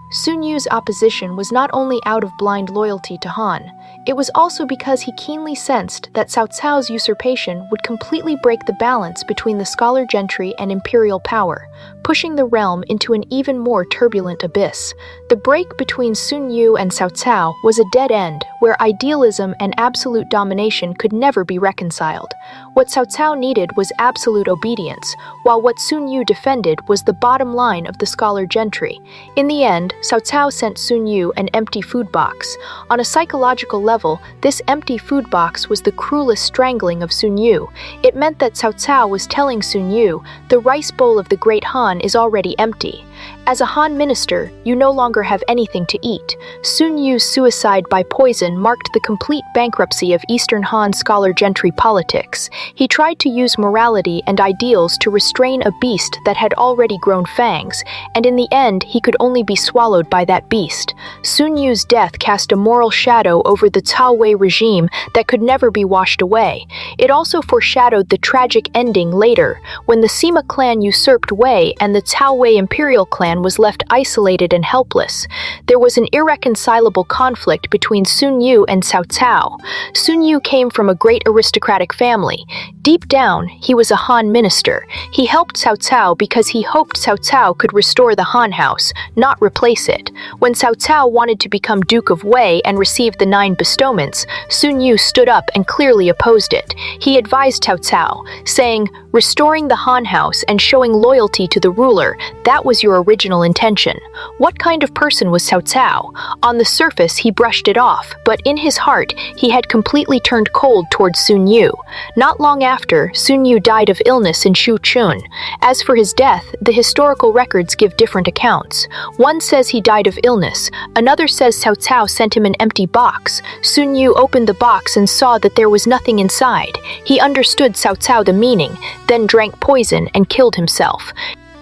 Sun Yu's opposition was not only out of blind loyalty to Han, it was also because he keenly sensed that Cao Cao's usurpation would completely break the balance between the scholar gentry and imperial power, pushing the realm into an even more turbulent abyss. The break between Sun Yu and Cao Cao was a dead end where idealism and absolute domination could never be reconciled. What Cao Cao needed was absolute obedience, while what Sun Yu defended was the bottom line of the scholar gentry. In the end, Cao Cao sent Sun Yu an empty food box. On a psychological level, this empty food box was the cruelest strangling of Sun Yu. It meant that Cao Cao was telling Sun Yu, "The rice bowl of the great Han is already empty. As a Han minister, you no longer have anything to eat." Sun Yu's suicide by poison marked the complete bankruptcy of Eastern Han scholar gentry politics. He tried to use morality and ideals to restrain a beast that had already grown fangs, and in the end he could only be swallowed by that beast. Sun Yu's death cast a moral shadow over the Cao Wei regime that could never be washed away. It also foreshadowed the tragic ending later, when the Sima clan usurped Wei and the Cao Wei imperial
Cao clan was left isolated and helpless. There was an irreconcilable conflict between Sun Yu and Cao Cao. Sun Yu came from a great aristocratic family. Deep down, he was a Han minister. He helped Cao Cao because he hoped Cao Cao could restore the Han house, not replace it. When Cao Cao wanted to become Duke of Wei and receive the 9 bestowments, Sun Yu stood up and clearly opposed it. He advised Cao Cao, saying, "Restoring the Han house and showing loyalty to the ruler, that was your original intention." What kind of person was Cao Cao? On the surface, he brushed it off, but in his heart, he had completely turned cold towards Sun Yu. Not long after, Sun Yu died of illness in Shuchun. As for his death, the historical records give different accounts. One says he died of illness, another says Cao Cao sent him an empty box. Sun Yu opened the box and saw that there was nothing inside. He understood Cao Cao the meaning, then drank poison and killed himself.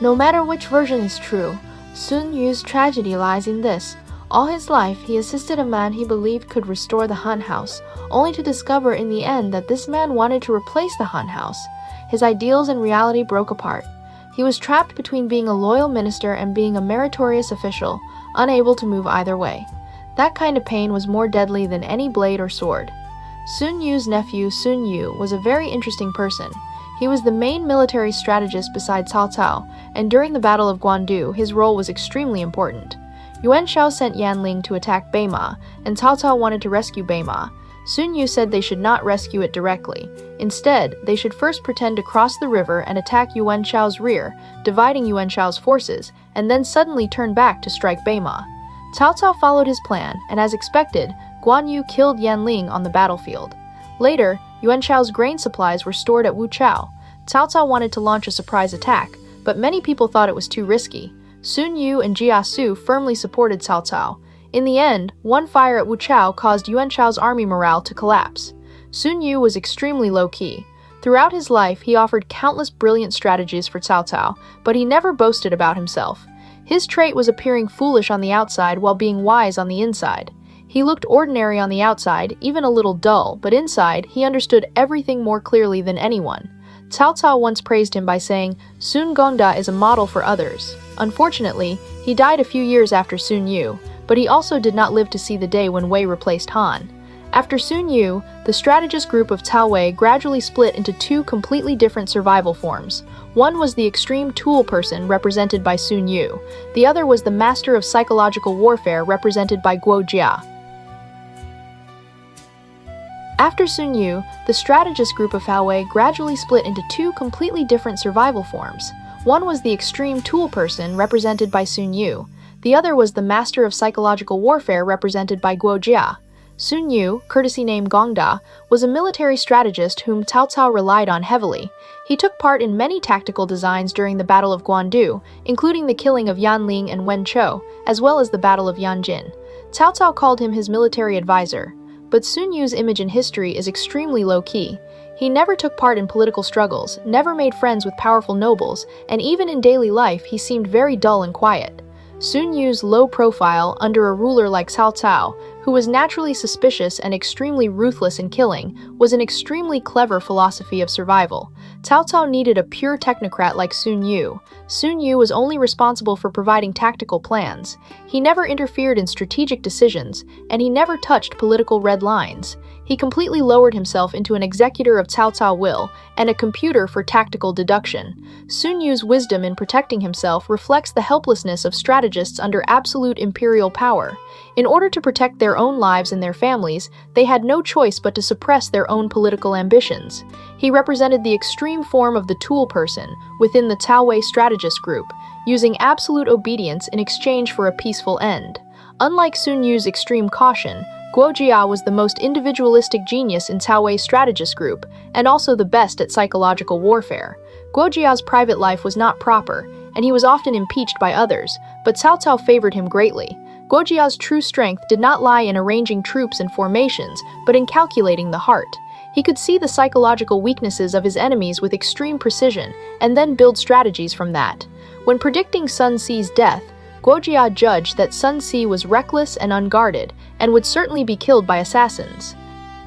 No matter which version is true, Sun Yu's tragedy lies in this. All his life, he assisted a man he believed could restore the Han house, only to discover in the end that this man wanted to replace the Han house. His ideals and reality broke apart. He was trapped between being a loyal minister and being a meritorious official, unable to move either way. That kind of pain was more deadly than any blade or sword. Sun Yu's nephew, Sun Yu, was a very interesting person. He was the main military strategist beside Cao Cao, and during the Battle of Guandu, his role was extremely important. Yuan Shao sent Yan Ling to attack Beima, and Cao Cao wanted to rescue Beima. Sun Yu said they should not rescue it directly. Instead, they should first pretend to cross the river and attack Yuan Shao's rear, dividing Yuan Shao's forces, and then suddenly turn back to strike Beima. Cao Cao followed his plan, and as expected, Guan Yu killed Yan Ling on the battlefield. Later, Yuan Shao's grain supplies were stored at Wuchao. Cao Cao wanted to launch a surprise attack, but many people thought it was too risky. Sun Yu and Jia Su firmly supported Cao Cao. In the end, one fire at Wuchao caused Yuan Shao's army morale to collapse. Sun Yu was extremely low-key. Throughout his life, he offered countless brilliant strategies for Cao Cao, but he never boasted about himself. His trait was appearing foolish on the outside while being wise on the inside. He looked ordinary on the outside, even a little dull, but inside, he understood everything more clearly than anyone. Cao Cao once praised him by saying, "Sun Gongda is a model for others." Unfortunately, he died a few years after Sun Yu, but he also did not live to see the day when Wei replaced Han. After Sun Yu, the strategist group of Cao Wei gradually split into 2 completely different survival forms. One was the extreme tool person represented by Sun Yu. The other was the master of psychological warfare represented by Guo Jia. After Sun Yu, the strategist group of Cao Wei gradually split into 2 completely different survival forms. One was the extreme tool person represented by Sun Yu. The other was the master of psychological warfare represented by Guo Jia. Sun Yu, courtesy name Gongda, was a military strategist whom Cao Cao relied on heavily. He took part in many tactical designs during the Battle of Guandu, including the killing of Yan Ling and Wen Chou, as well as the Battle of Yanjin. Cao Cao called him his military advisor. But Sun Yu's image in history is extremely low-key. He never took part in political struggles, never made friends with powerful nobles, and even in daily life he seemed very dull and quiet. Sun Yu's low profile under a ruler like Cao Cao, who was naturally suspicious and extremely ruthless in killing, was an extremely clever philosophy of survival. Cao Cao needed a pure technocrat like Sun Yu. Sun Yu was only responsible for providing tactical plans. He never interfered in strategic decisions, and he never touched political red lines. He completely lowered himself into an executor of Cao Cao will and a computer for tactical deduction. Sun Yu's wisdom in protecting himself reflects the helplessness of strategists under absolute imperial power. In order to protect their own lives and their families, they had no choice but to suppress their own political ambitions. He represented the extreme form of the tool person within the Cao Wei strategist group, using absolute obedience in exchange for a peaceful end. Unlike Sun Yu's extreme caution, Guo Jia was the most individualistic genius in Cao Wei's strategist group, and also the best at psychological warfare. Guo Jia's private life was not proper, and he was often impeached by others, but Cao Cao favored him greatly. Guo Jia's true strength did not lie in arranging troops and formations, but in calculating the heart. He could see the psychological weaknesses of his enemies with extreme precision, and then build strategies from that. When predicting Sun Si's death, Guo Jia judged that Sun Si was reckless and unguarded, and would certainly be killed by assassins.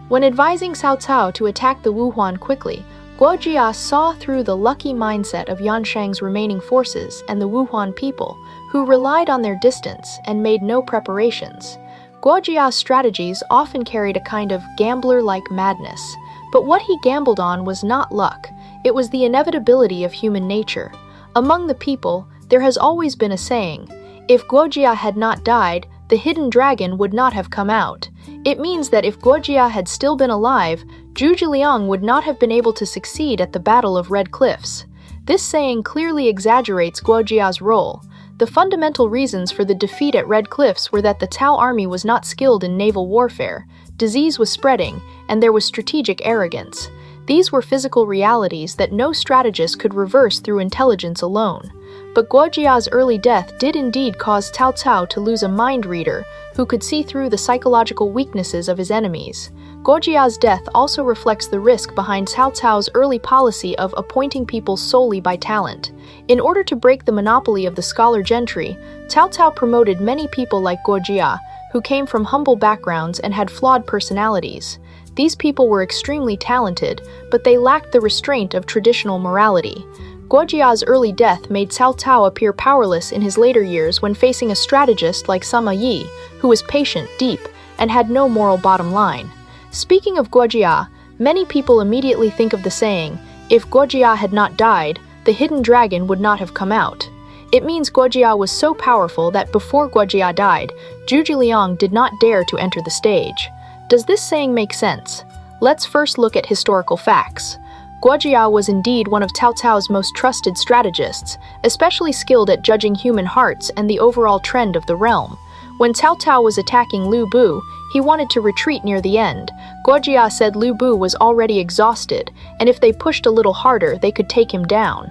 When advising Cao Cao to attack the Wuhuan quickly, Guo Jia saw through the lucky mindset of Yanshang's remaining forces and the Wuhuan people, who relied on their distance and made no preparations. Guo Jia's strategies often carried a kind of gambler-like madness, but what he gambled on was not luck, it was the inevitability of human nature. Among the people, there has always been a saying, if Guo Jia had not died, the hidden dragon would not have come out. It means that if Guo Jia had still been alive, Zhu Zhiliang would not have been able to succeed at the Battle of Red Cliffs. This saying clearly exaggerates Guo Jia's role. The fundamental reasons for the defeat at Red Cliffs were that the Tao army was not skilled in naval warfare, disease was spreading, and there was strategic arrogance. These were physical realities that no strategist could reverse through intelligence alone. But Guo Jia's early death did indeed cause Cao Cao to lose a mind reader who could see through the psychological weaknesses of his enemies. Guo Jia's death also reflects the risk behind Cao Cao's early policy of appointing people solely by talent. In order to break the monopoly of the scholar gentry, Cao Cao promoted many people like Guo Jia, who came from humble backgrounds and had flawed personalities. These people were extremely talented, but they lacked the restraint of traditional morality. Guo Jia's early death made Cao Cao appear powerless in his later years when facing a strategist like Sima Yi, who was patient, deep, and had no moral bottom line. Speaking of Guo Jia, many people immediately think of the saying, if Guo Jia had not died, the hidden dragon would not have come out. It means Guo Jia was so powerful that before Guo Jia died, Zhu Zhiliang did not dare to enter the stage. Does this saying make sense? Let's first look at historical facts. Guo Jia was indeed one of Cao Cao's most trusted strategists, especially skilled at judging human hearts and the overall trend of the realm. When Cao Cao was attacking Lu Bu, he wanted to retreat near the end. Guo Jia said Lu Bu was already exhausted, and if they pushed a little harder, they could take him down.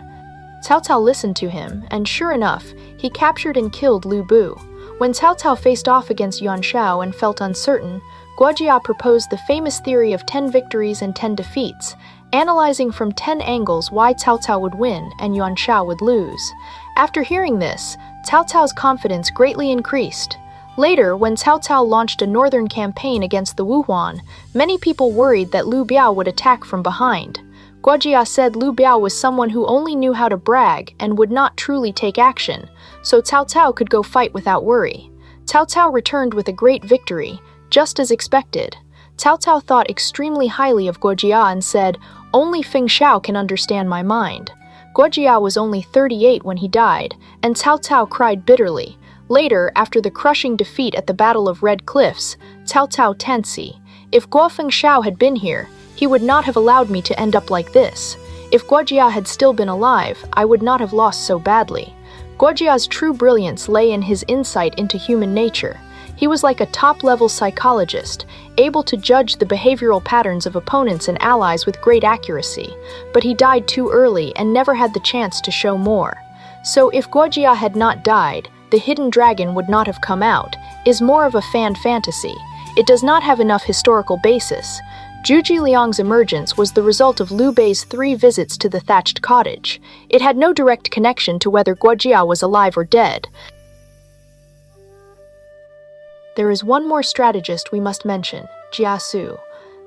Cao Cao listened to him, and sure enough, he captured and killed Lu Bu. When Cao Cao faced off against Yuan Shao and felt uncertain, Guo Jia proposed the famous theory of 10 victories and 10 defeats, analyzing from 10 angles why Cao Cao would win and Yuan Shao would lose. After hearing this, Cao Cao's confidence greatly increased. Later, when Cao Cao launched a northern campaign against the Wuhuan, many people worried that Liu Biao would attack from behind. Guo Jia said Liu Biao was someone who only knew how to brag and would not truly take action, so Cao Cao could go fight without worry. Cao Cao returned with a great victory, just as expected. Cao Cao thought extremely highly of Guo Jia and said, only Feng Shao can understand my mind. Guo Jia was only 38 when he died, and Cao Cao cried bitterly. Later, after the crushing defeat at the Battle of Red Cliffs, Cao Cao Tansi, if Guo Feng Shao had been here, he would not have allowed me to end up like this. If Guo Jia had still been alive, I would not have lost so badly. Guo Jia's true brilliance lay in his insight into human nature. He was like a top-level psychologist, able to judge the behavioral patterns of opponents and allies with great accuracy, but he died too early and never had the chance to show more. So if Guo Jia had not died, the hidden dragon would not have come out, is more of a fan fantasy. It does not have enough historical basis. Zhu Zhiliang's emergence was the result of Liu Bei's 3 visits to the thatched cottage. It had no direct connection to whether Guo Jia was alive or dead. There is one more strategist we must mention, Jia Su.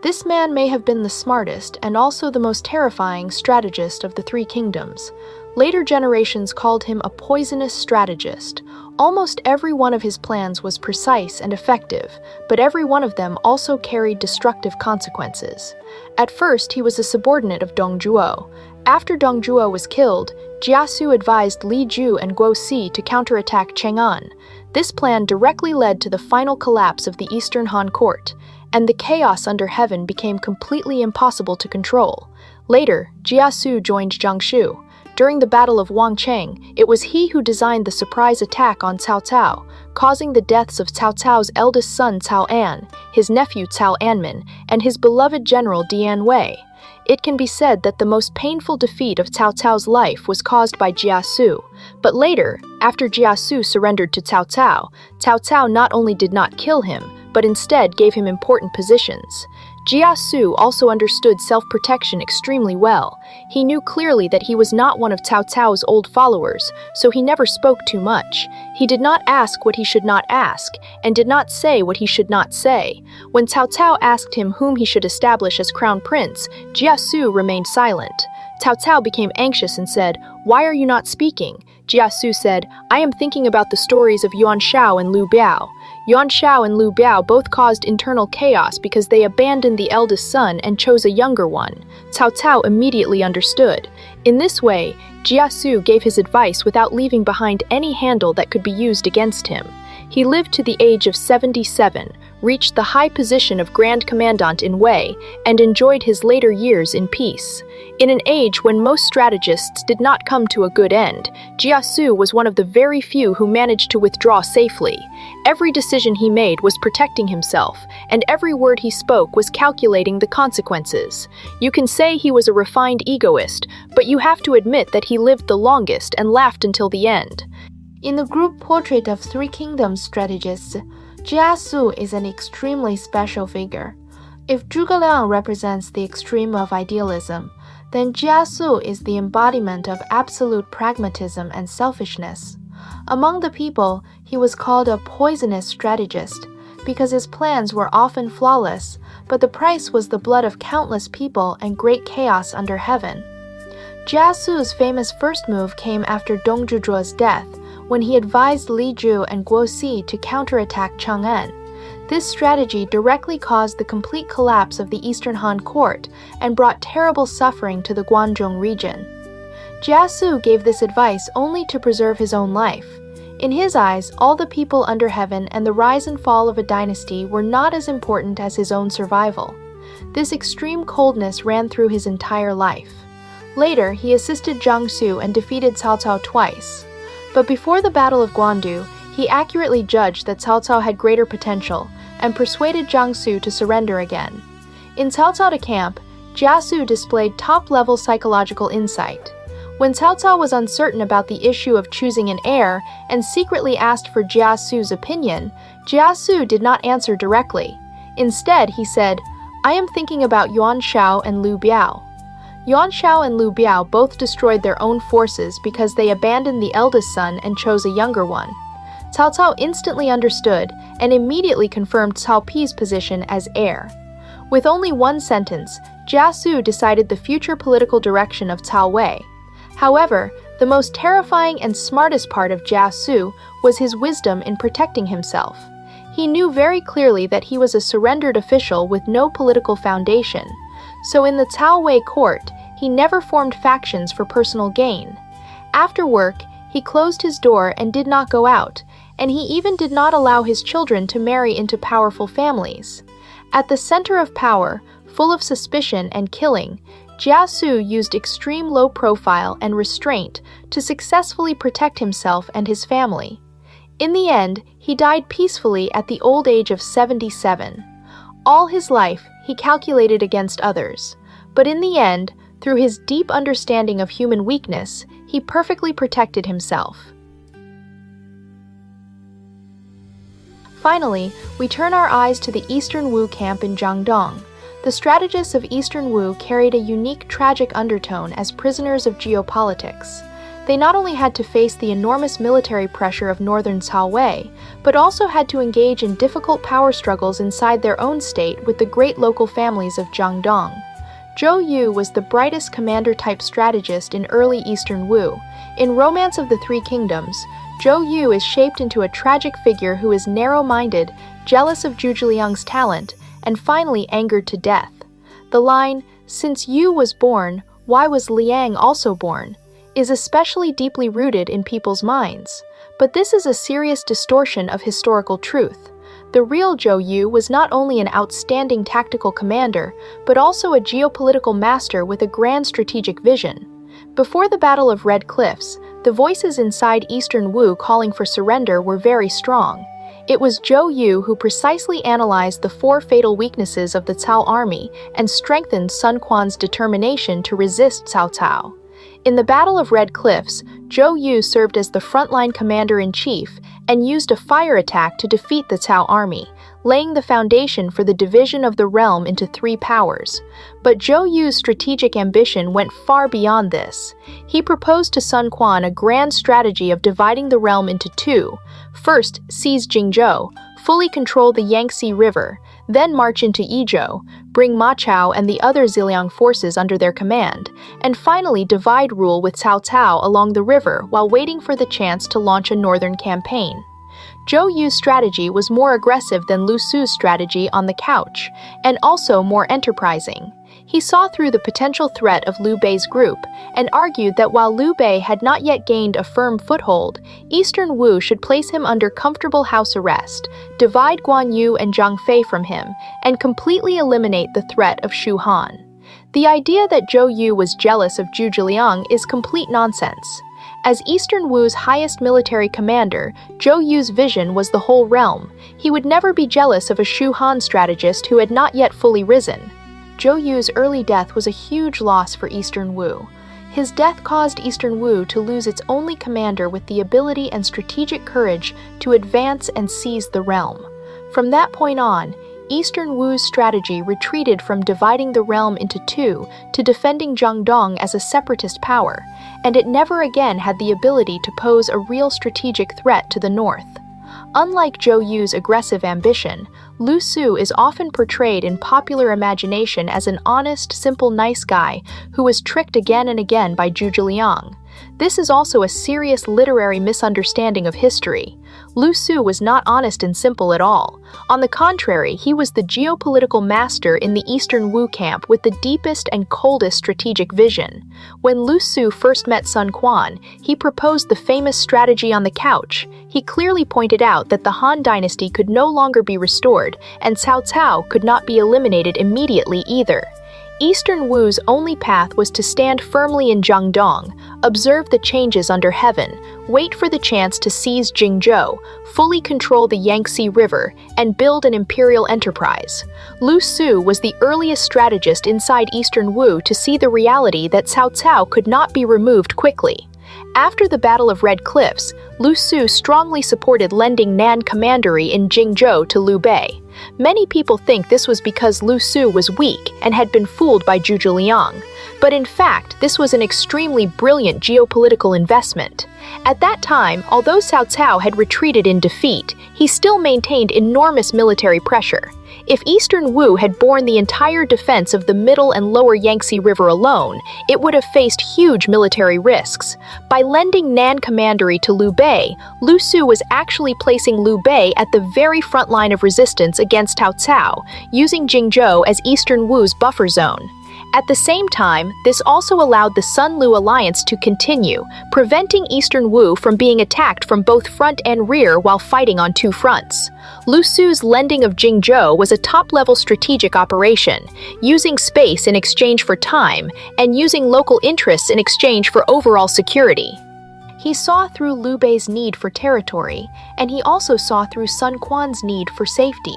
This man may have been the smartest and also the most terrifying strategist of the 3 kingdoms. Later generations called him a poisonous strategist. Almost every one of his plans was precise and effective, but every one of them also carried destructive consequences. At first, he was a subordinate of Dong Zhuo. After Dong Zhuo was killed, Jia Su advised Li Ju and Guo Si to counterattack Chang'an. This plan directly led to the final collapse of the Eastern Han court, and the chaos under heaven became completely impossible to control. Later, Jia Su joined Zhang Shu. During the Battle of Wangcheng, it was he who designed the surprise attack on Cao Cao, causing the deaths of Cao Cao's eldest son Cao An, his nephew Cao Anmin, and his beloved general Dian Wei. It can be said that the most painful defeat of Cao Cao's life was caused by Jia Su. But later, after Jia Su surrendered to Cao Cao, Cao Cao not only did not kill him, but instead gave him important positions.
Jia Su also understood self-protection extremely well. He knew clearly that he was not one of Cao Cao's old followers, so he never spoke too much. He did not ask what he should not ask, and did not say what he should not say. When Cao Cao asked him whom he should establish as crown prince, Jia Su remained silent. Cao Cao became anxious and said, "Why are you not speaking?" Jia Su said, "I am thinking about the stories of Yuan Shao and Liu Biao. Yuan Shao and Liu Biao both caused internal chaos because they abandoned the eldest son and chose a younger one." Cao Cao immediately understood. In this way, Jia Su gave his advice without leaving behind any handle that could be used against him. He lived to the age of 77, reached the high position of Grand Commandant in Wei, and enjoyed his later years in peace. In an age when most strategists did not come to a good end, Jia Su was one of the very few who managed to withdraw safely. Every decision he made was protecting himself, and every word he spoke was calculating the consequences. You can say he was a refined egoist, but you have to admit that he lived the longest and laughed until the end.
In the group portrait of Three Kingdoms strategists, Jia Su is an extremely special figure. If Zhuge Liang represents the extreme of idealism, then Jia Su is the embodiment of absolute pragmatism and selfishness. Among the people, he was called a poisonous strategist because his plans were often flawless, but the price was the blood of countless people and great chaos under heaven. Jia Su's famous first move came after Dong Zhuzhuo's death, when he advised Li Ju and Guo Si to counterattack Chang'an. This strategy directly caused the complete collapse of the Eastern Han court and brought terrible suffering to the Guangzhong region. Jia Su gave this advice only to preserve his own life. In his eyes, all the people under heaven and the rise and fall of a dynasty were not as important as his own survival. This extreme coldness ran through his entire life. Later, he assisted Jiang Su and defeated Cao Cao twice. But before the Battle of Guandu, he accurately judged that Cao Cao had greater potential and persuaded Jiang Su to surrender again. In Cao Cao to camp, Jia Su displayed top-level psychological insight. When Cao Cao was uncertain about the issue of choosing an heir and secretly asked for Jia Su's opinion, Jia Su did not answer directly. Instead, he said, "I am thinking about Yuan Shao and Liu Biao." Yuan Shao and Liu Biao both destroyed their own forces because they abandoned the eldest son and chose a younger one. Cao Cao instantly understood and immediately confirmed Cao Pi's position as heir. With only one sentence, Jia Su decided the future political direction of Cao Wei. However, the most terrifying and smartest part of Jia Su was his wisdom in protecting himself. He knew very clearly that he was a surrendered official with no political foundation. So in the Cao Wei court, he never formed factions for personal gain. After work, he closed his door and did not go out, and he even did not allow his children to marry into powerful families. At the center of power, full of suspicion and killing, Jia Su used extreme low profile and restraint to successfully protect himself and his family. In the end, he died peacefully at the old age of 77. All his life, he calculated against others. But in the end, through his deep understanding of human weakness, he perfectly protected himself. Finally, we turn our eyes to the Eastern Wu camp in Jiangdong. The strategists of Eastern Wu carried a unique tragic undertone as prisoners of geopolitics. They not only had to face the enormous military pressure of northern Cao Wei, but also had to engage in difficult power struggles inside their own state with the great local families of Jiangdong. Zhou Yu was the brightest commander-type strategist in early Eastern Wu. In Romance of the Three Kingdoms, Zhou Yu is shaped into a tragic figure who is narrow-minded, jealous of Zhuge Liang's talent, and finally angered to death. The line, "Since Yu was born, why was Liang also born?" is especially deeply rooted in people's minds. But this is a serious distortion of historical truth. The real Zhou Yu was not only an outstanding tactical commander, but also a geopolitical master with a grand strategic vision. Before the Battle of Red Cliffs, the voices inside Eastern Wu calling for surrender were very strong. It was Zhou Yu who precisely analyzed the 4 fatal weaknesses of the Cao army and strengthened Sun Quan's determination to resist Cao Cao. In the Battle of Red Cliffs, Zhou Yu served as the frontline commander-in-chief and used a fire attack to defeat the Cao army, laying the foundation for the division of the realm into three powers. But Zhou Yu's strategic ambition went far beyond this. He proposed to Sun Quan a grand strategy of dividing the realm into two. First, seize Jingzhou, fully control the Yangtze River, then march into Yizhou, bring Ma Chao and the other Ziliang forces under their command, and finally divide rule with Cao Cao along the river while waiting for the chance to launch a northern campaign. Zhou Yu's strategy was more aggressive than Lu Su's strategy on the couch, and also more enterprising. He saw through the potential threat of Liu Bei's group, and argued that while Liu Bei had not yet gained a firm foothold, Eastern Wu should place him under comfortable house arrest, divide Guan Yu and Zhang Fei from him, and completely eliminate the threat of Shu Han. The idea that Zhou Yu was jealous of Zhu Zhiliang is complete nonsense. As Eastern Wu's highest military commander, Zhou Yu's vision was the whole realm. He would never be jealous of a Shu Han strategist who had not yet fully risen. Zhou Yu's early death was a huge loss for Eastern Wu. His death caused Eastern Wu to lose its only commander with the ability and strategic courage to advance and seize the realm. From that point on, Eastern Wu's strategy retreated from dividing the realm into two to defending Jiangdong as a separatist power, and it never again had the ability to pose a real strategic threat to the north. Unlike Zhou Yu's aggressive ambition, Lu Su is often portrayed in popular imagination as an honest, simple, nice guy who was tricked again and again by Zhu Zhiliang. This is also a serious literary misunderstanding of history. Lu Su was not honest and simple at all. On the contrary, he was the geopolitical master in the Eastern Wu camp with the deepest and coldest strategic vision. When Lu Su first met Sun Quan, he proposed the famous strategy on the couch. He clearly pointed out that the Han dynasty could no longer be restored, and Cao Cao could not be eliminated immediately either. Eastern Wu's only path was to stand firmly in Jiangdong, observe the changes under heaven, wait for the chance to seize Jingzhou, fully control the Yangtze River, and build an imperial enterprise. Lu Su was the earliest strategist inside Eastern Wu to see the reality that Cao Cao could not be removed quickly. After the Battle of Red Cliffs, Lu Su strongly supported lending Nan commandery in Jingzhou to Liu Bei. Many people think this was because Lu Su was weak and had been fooled by Zhu Zhiliang. But in fact, this was an extremely brilliant geopolitical investment. At that time, although Cao Cao had retreated in defeat, he still maintained enormous military pressure. If Eastern Wu had borne the entire defense of the middle and lower Yangtze River alone, it would have faced huge military risks. By lending Nan commandery to Liu Bei, Lu Su was actually placing Liu Bei at the very front line of resistance against Cao Cao, using Jingzhou as Eastern Wu's buffer zone. At the same time, this also allowed the Sun-Lu alliance to continue, preventing Eastern Wu from being attacked from both front and rear while fighting on two fronts. Lu Su's lending of Jingzhou was a top-level strategic operation, using space in exchange for time, and using local interests in exchange for overall security. He saw through Liu Bei's need for territory, and he also saw through Sun Quan's need for safety.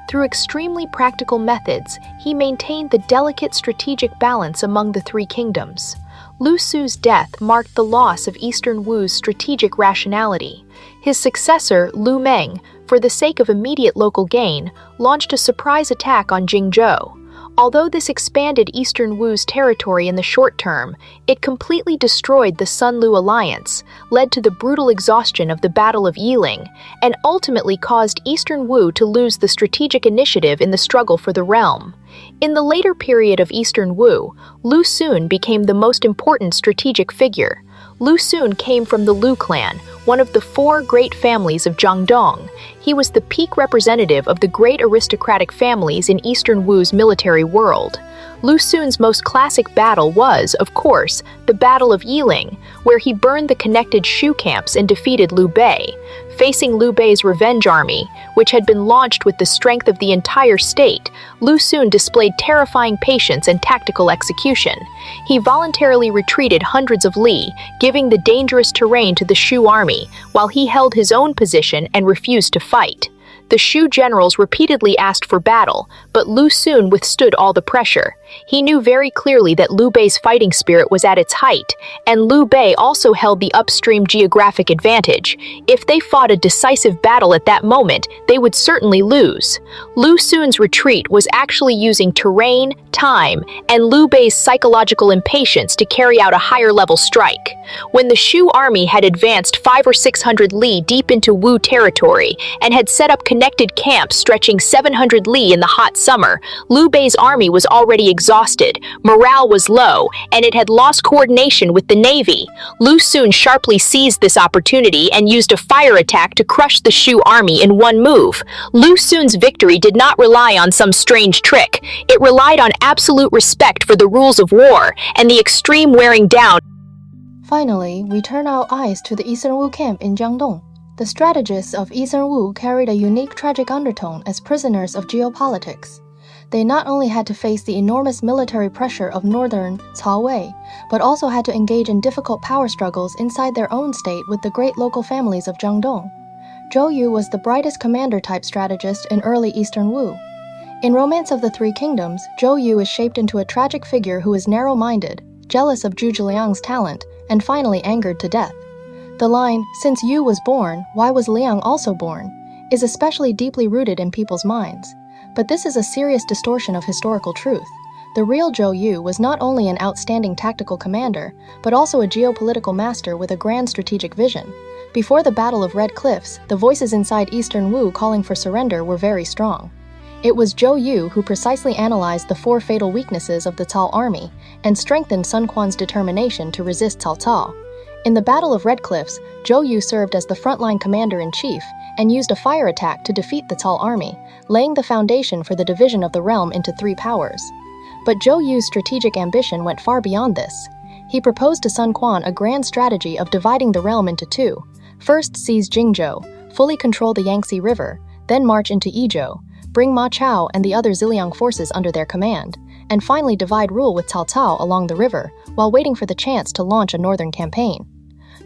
Through extremely practical methods, he maintained the delicate strategic balance among the three kingdoms. Lu Su's death marked the loss of Eastern Wu's strategic rationality. His successor, Lu Meng, for the sake of immediate local gain, launched a surprise attack on Jingzhou. Although this expanded Eastern Wu's territory in the short term, it completely destroyed the Sun-Lu alliance, led to the brutal exhaustion of the Battle of Yiling, and ultimately caused Eastern Wu to lose the strategic initiative in the struggle for the realm. In the later period of Eastern Wu, Lu Xun became the most important strategic figure. Lu Xun came from the Lu clan, one of the four great families of Jiangdong. He was the peak representative of the great aristocratic families in Eastern Wu's military world. Lu Xun's most classic battle was, of course, the Battle of Yiling, where he burned the connected Shu camps and defeated Liu Bei. Facing Liu Bei's revenge army, which had been launched with the strength of the entire state, Lu Xun displayed terrifying patience and tactical execution. He voluntarily retreated hundreds of li, giving the dangerous terrain to the Shu army, while he held his own position and refused to fight.
The Shu generals repeatedly asked for battle, but Lu Xun withstood all the pressure. He knew very clearly that Liu Bei's fighting spirit was at its height, and Liu Bei also held the upstream geographic advantage. If they fought a decisive battle at that moment, they would certainly lose. Lu Xun's retreat was actually using terrain, time, and Liu Bei's psychological impatience to carry out a higher-level strike. When the Shu army had advanced 500 or 600 li deep into Wu territory and had set up connected camps stretching 700 li in the hot summer, Liu Bei's army was already exhausted, morale was low, and it had lost coordination with the navy. Lu Xun sharply seized this opportunity and used a fire attack to crush the Shu army in one move. Lu Xun's victory did not rely on some strange trick. It relied on absolute respect for the rules of war and the extreme wearing down.
Finally, we turn our eyes to the Eastern Wu camp in Jiangdong. The strategists of Eastern Wu carried a unique tragic undertone as prisoners of geopolitics. They not only had to face the enormous military pressure of northern Cao Wei, but also had to engage in difficult power struggles inside their own state with the great local families of Jiangdong. Zhou Yu was the brightest commander-type strategist in early Eastern Wu. In Romance of the Three Kingdoms, Zhou Yu is shaped into a tragic figure who is narrow-minded, jealous of Zhuge Liang's talent, and finally angered to death. The line, "Since Yu was born, why was Liang also born?" is especially deeply rooted in people's minds. But this is a serious distortion of historical truth. The real Zhou Yu was not only an outstanding tactical commander, but also a geopolitical master with a grand strategic vision. Before the Battle of Red Cliffs, the voices inside Eastern Wu calling for surrender were very strong. It was Zhou Yu who precisely analyzed the 4 fatal weaknesses of the Cao army and strengthened Sun Quan's determination to resist Cao Cao. In the Battle of Red Cliffs, Zhou Yu served as the frontline commander-in-chief and used a fire attack to defeat the Cao army, laying the foundation for the division of the realm into 3 powers. But Zhou Yu's strategic ambition went far beyond this. He proposed to Sun Quan a grand strategy of dividing the realm into 2. First seize Jingzhou, fully control the Yangtze River, then march into Yizhou, bring Ma Chao and the other Ziliang forces under their command, and finally divide rule with Cao Cao along the river while waiting for the chance to launch a northern campaign.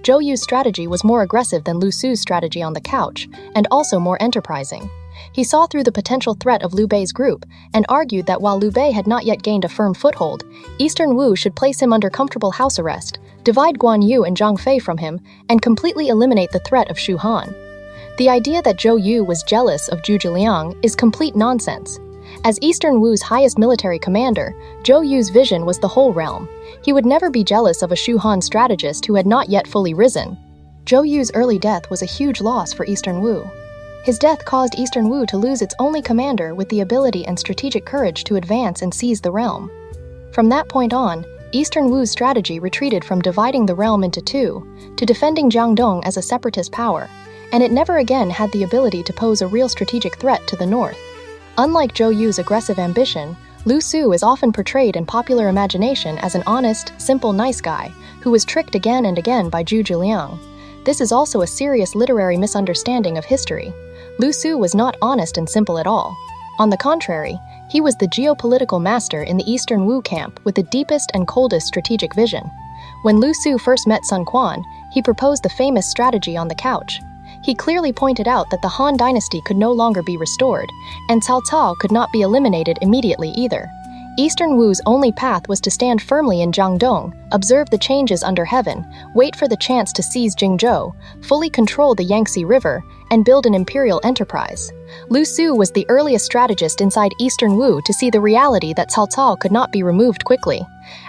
Zhou Yu's strategy was more aggressive than Lu Su's strategy on the couch, and also more enterprising. He saw through the potential threat of Liu Bei's group and argued that while Liu Bei had not yet gained a firm foothold, Eastern Wu should place him under comfortable house arrest, divide Guan Yu and Zhang Fei from him, and completely eliminate the threat of Shu Han. The idea that Zhou Yu was jealous of Zhuge Liang is complete nonsense. As Eastern Wu's highest military commander, Zhou Yu's vision was the whole realm. He would never be jealous of a Shu Han strategist who had not yet fully risen. Zhou Yu's early death was a huge loss for Eastern Wu. His death caused Eastern Wu to lose its only commander with the ability and strategic courage to advance and seize the realm. From that point on, Eastern Wu's strategy retreated from dividing the realm into 2 to defending Jiangdong as a separatist power, and it never again had the ability to pose a real strategic threat to the north. Unlike Zhou Yu's aggressive ambition, Lu Su is often portrayed in popular imagination as an honest, simple, nice guy who was tricked again and again by Zhuge Liang. This is also a serious literary misunderstanding of history. Lu Su was not honest and simple at all. On the contrary, he was the geopolitical master in the Eastern Wu camp with the deepest and coldest strategic vision. When Lu Su first met Sun Quan, he proposed the famous strategy on the couch. He clearly pointed out that the Han dynasty could no longer be restored, and Cao Cao could not be eliminated immediately either. Eastern Wu's only path was to stand firmly in Jiangdong, observe the changes under heaven, wait for the chance to seize Jingzhou, fully control the Yangtze River, and build an imperial enterprise. Lu Su was the earliest strategist inside Eastern Wu to see the reality that Cao Cao could not be removed quickly.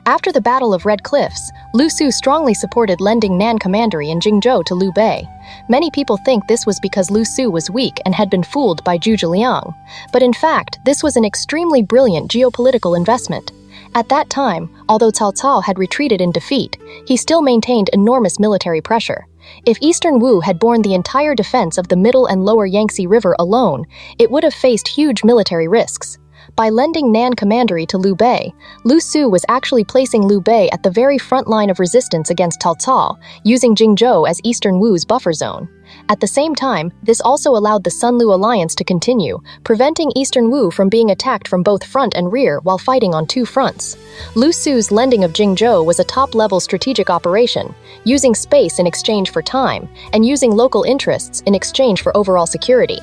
After the Battle of Red Cliffs, Lu Su strongly supported lending Nan Commandery in Jingzhou to Liu Bei. Many people think this was because Lu Su was weak and had been fooled by Zhuge Liang. But in fact, this was an extremely brilliant geopolitical investment. At that time, although Cao Cao had retreated in defeat, he still maintained enormous military pressure. If Eastern Wu had borne the entire defense of the middle and lower Yangtze River alone, it would have faced huge military risks. By lending Nan Commandery to Liu Bei, Lu Su was actually placing Liu Bei at the very front line of resistance against Cao Cao, using Jingzhou as Eastern Wu's buffer zone. At the same time, this also allowed the Sun-Lu alliance to continue, preventing Eastern Wu from being attacked from both front and rear while fighting on 2 fronts. Lu Su's lending of Jingzhou was a top-level strategic operation, using space in exchange for time, and using local interests in exchange for overall security.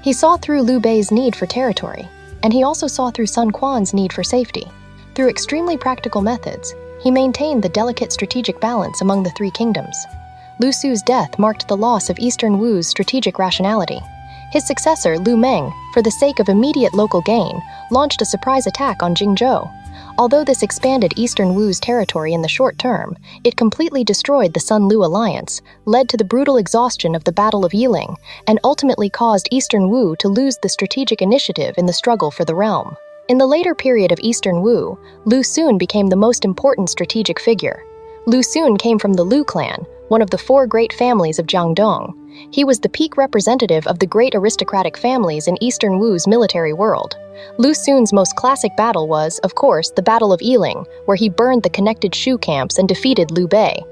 He saw through Liu Bei's need for territory, and he also saw through Sun Quan's need for safety. Through extremely practical methods, he maintained the delicate strategic balance among the three kingdoms. Lu Su's death marked the loss of Eastern Wu's strategic rationality. His successor, Lu Meng, for the sake of immediate local gain, launched a surprise attack on Jingzhou. Although this expanded Eastern Wu's territory in the short term, it completely destroyed the Sun-Lu alliance, led to the brutal exhaustion of the Battle of Yiling, and ultimately caused Eastern Wu to lose the strategic initiative in the struggle for the realm. In the later period of Eastern Wu, Lu Xun became the most important strategic figure. Lu Xun came from the Lu clan, one of the four great families of Jiangdong. He was the peak representative of the great aristocratic families in Eastern Wu's military world. Lu Xun's most classic battle was, of course, the Battle of Yiling, where he burned the connected Shu camps and defeated Liu Bei.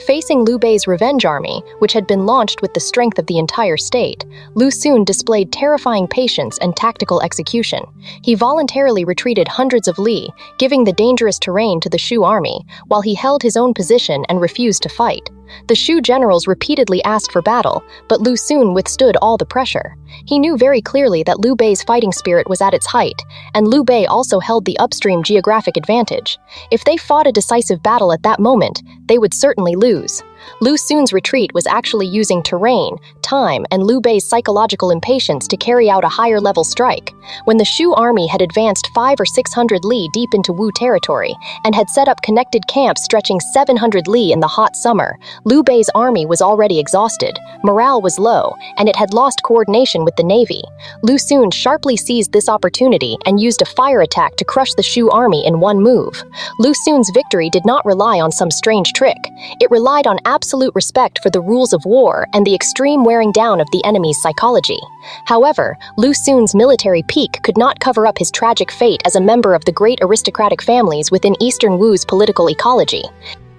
Facing Liu Bei's revenge army, which had been launched with the strength of the entire state, Lu Xun displayed terrifying patience and tactical execution. He voluntarily retreated hundreds of li, giving the dangerous terrain to the Shu army, while he held his own position and refused to fight. The Shu generals repeatedly asked for battle, but Lu Xun withstood all the pressure. He knew very clearly that Liu Bei's fighting spirit was at its height, and Liu Bei also held the upstream geographic advantage. If they fought a decisive battle at that moment, they would certainly lose. Lu Xun's retreat was actually using terrain, time, and Liu Bei's psychological impatience to carry out a higher-level strike. When the Shu army had advanced 500 or 600 li deep into Wu territory and had set up connected camps stretching 700 li in the hot summer, Liu Bei's army was already exhausted, morale was low, and it had lost coordination with the navy. Lu Xun sharply seized this opportunity and used a fire attack to crush the Shu army in one move. Lu Xun's victory did not rely on some strange trick. It relied on absolute respect for the rules of war and the extreme wearing down of the enemy's psychology. However, Lu Xun's military peak could not cover up his tragic fate as a member of the great aristocratic families within Eastern Wu's political ecology.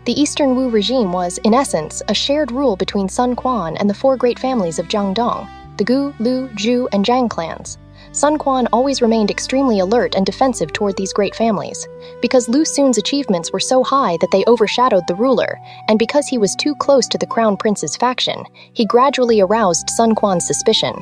The Eastern Wu regime was, in essence, a shared rule between Sun Quan and the four great families of Jiangdong, the Gu, Lu, Zhu, and Zhang clans. Sun Quan always remained extremely alert and defensive toward these great families. Because Lu Xun's achievements were so high that they overshadowed the ruler, and because he was too close to the crown prince's faction, he gradually aroused Sun Quan's suspicion.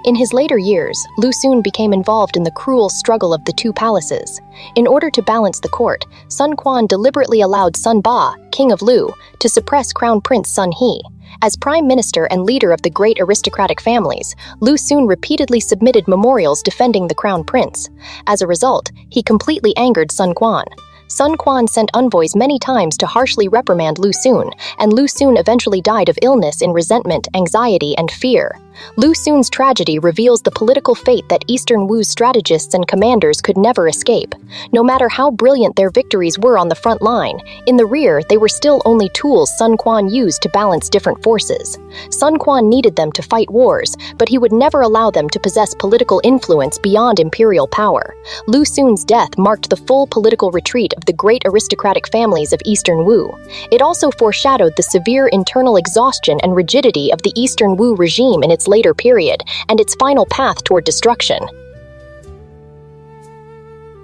In his later years, Lu Xun became involved in the cruel struggle of the two palaces. In order to balance the court, Sun Quan deliberately allowed Sun Ba, king of Lu, to suppress Crown Prince Sun He. As prime minister and leader of the great aristocratic families, Lu Xun repeatedly submitted memorials defending the crown prince. As a result, he completely angered Sun Quan. Sun Quan sent envoys many times to harshly reprimand Lu Xun, and Lu Xun eventually died of illness in resentment, anxiety, and fear. Lu Xun's tragedy reveals the political fate that Eastern Wu's strategists and commanders could never escape. No matter how brilliant their victories were on the front line, in the rear they were still only tools Sun Quan used to balance different forces. Sun Quan needed them to fight wars, but he would never allow them to possess political influence beyond imperial power. Lu Xun's death marked the full political retreat of the great aristocratic families of Eastern Wu. It also foreshadowed the severe internal exhaustion and rigidity of the Eastern Wu regime in its later period, and its final path toward destruction.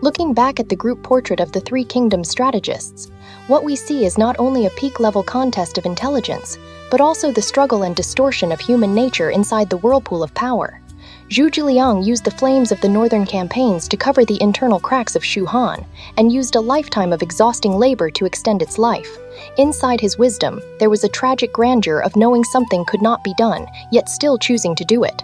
Looking back at the group portrait of the Three Kingdoms strategists, what we see is not only a peak-level contest of intelligence, but also the struggle and distortion of human nature inside the whirlpool of power. Zhu Zhiliang used the flames of the northern campaigns to cover the internal cracks of Shu Han, and used a lifetime of exhausting labor to extend its life. Inside his wisdom, there was a tragic grandeur of knowing something could not be done, yet still choosing to do it.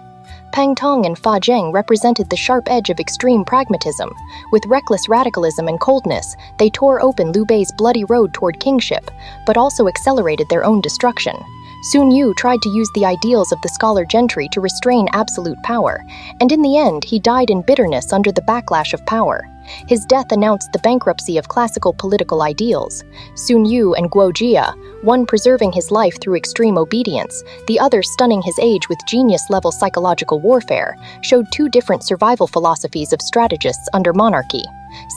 Pang Tong and Fa Zheng represented the sharp edge of extreme pragmatism. With reckless radicalism and coldness, they tore open Liu Bei's bloody road toward kingship, but also accelerated their own destruction. Sun Yu tried to use the ideals of the scholar gentry to restrain absolute power, and in the end he died in bitterness under the backlash of power. His death announced the bankruptcy of classical political ideals. Sun Yu and Guo Jia, one preserving his life through extreme obedience, the other stunning his age with genius-level psychological warfare, showed two different survival philosophies of strategists under monarchy.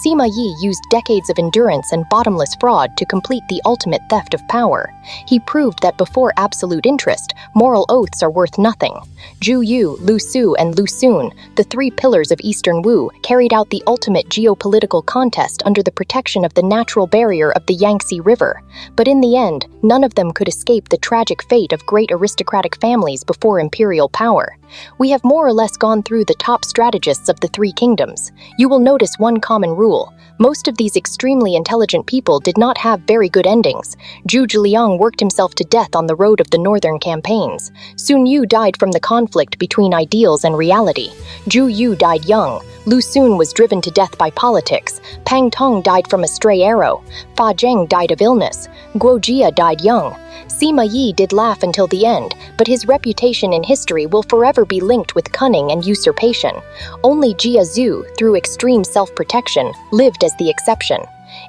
Sima Yi used decades of endurance and bottomless fraud to complete the ultimate theft of power. He proved that before absolute interest, moral oaths are worth nothing. Zhu Yu, Lu Su, and Lu Xun, the three pillars of Eastern Wu, carried out the ultimate geopolitical contest under the protection of the natural barrier of the Yangtze River. But in the end, none of them could escape the tragic fate of great aristocratic families before imperial power. We have more or less gone through the top strategists of the three kingdoms. You will notice one common rule. Most of these extremely intelligent people did not have very good endings. Zhu Zhiliang worked himself to death on the road of the northern campaigns. Sun Yu died from the conflict between ideals and reality. Zhu Yu died young. Lu Xun was driven to death by politics. Pang Tong died from a stray arrow. Fa Zheng died of illness. Guo Jia died young. Sima Yi did laugh until the end, but his reputation in history will forever be linked with cunning and usurpation. Only Jia Zhu, through extreme self-protection, lived as the exception.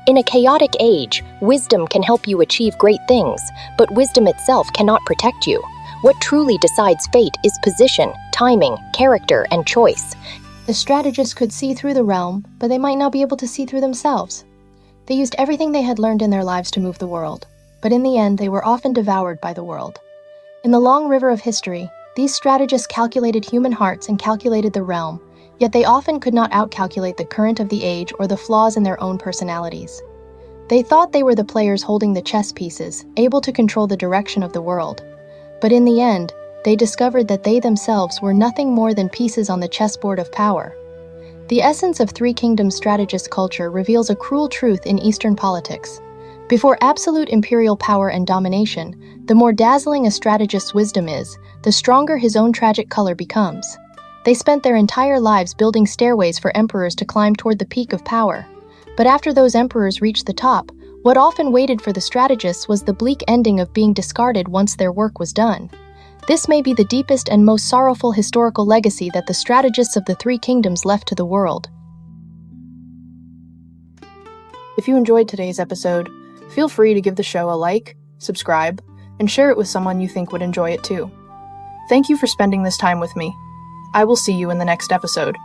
In a chaotic age, wisdom can help you achieve great things, but wisdom itself cannot protect you. What truly decides fate is position, timing, character, and choice.
The strategists could see through the realm, but they might not be able to see through themselves. They used everything they had learned in their lives to move the world, but in the end they were often devoured by the world. In the long river of history, these strategists calculated human hearts and calculated the realm, yet they often could not outcalculate the current of the age or the flaws in their own personalities. They thought they were the players holding the chess pieces, able to control the direction of the world. But in the end, they discovered that they themselves were nothing more than pieces on the chessboard of power. The essence of Three Kingdoms strategist culture reveals a cruel truth in Eastern politics. Before absolute imperial power and domination, the more dazzling a strategist's wisdom is, the stronger his own tragic color becomes. They spent their entire lives building stairways for emperors to climb toward the peak of power. But after those emperors reached the top, what often waited for the strategists was the bleak ending of being discarded once their work was done. This may be the deepest and most sorrowful historical legacy that the strategists of the Three Kingdoms left to the world. If you enjoyed today's episode, feel free to give the show a like, subscribe, and share it with someone you think would enjoy it too. Thank you for spending this time with me. I will see you in the next episode.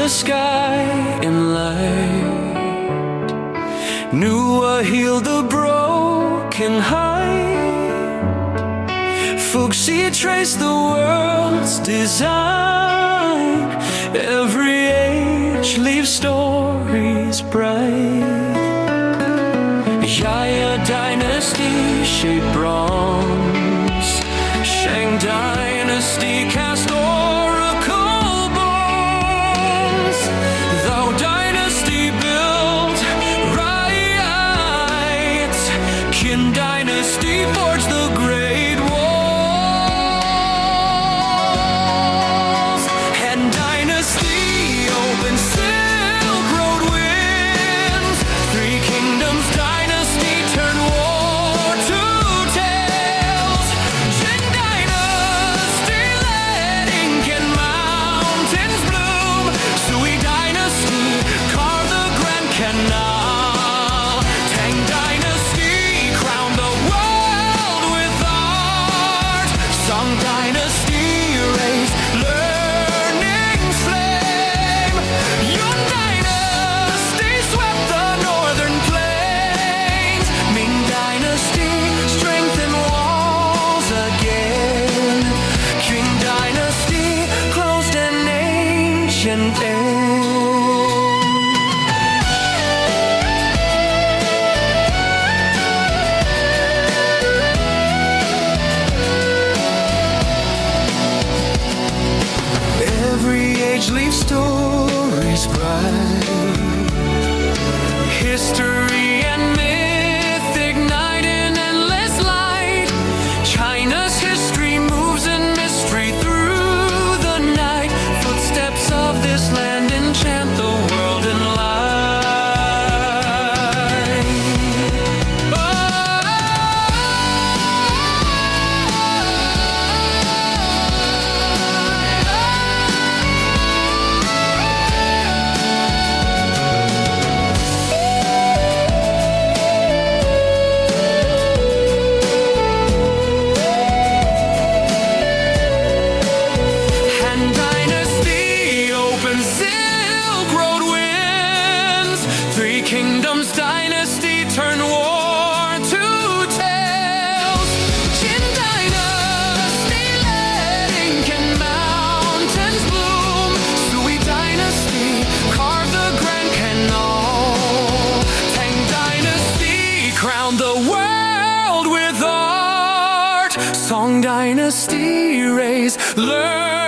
Sky and light, Nuwa healed the broken heart. Fuxi traced the world's design. Every age leaves stories bright. Yaya dynasty shaped bronze. Shang dynasty cast dynasty forged the great walls, and dynasty opened Silk Road winds. Three Kingdoms dynasty turned war to tales. Jin dynasty led ink and mountains bloom. Sui dynasty carved the Grand Canal. Tang dynasty crowned the world with art. Song dynasty raised learning's flame. Yun dynasty swept the northern plains. Ming dynasty strengthened walls again. Qing dynasty closed an ancient end. Kingdom's dynasty turn war to tales. Qin dynasty led ink and mountains bloom. Sui dynasty carved the Grand Canal. Tang dynasty crowned the world with art. Song dynasty raised learn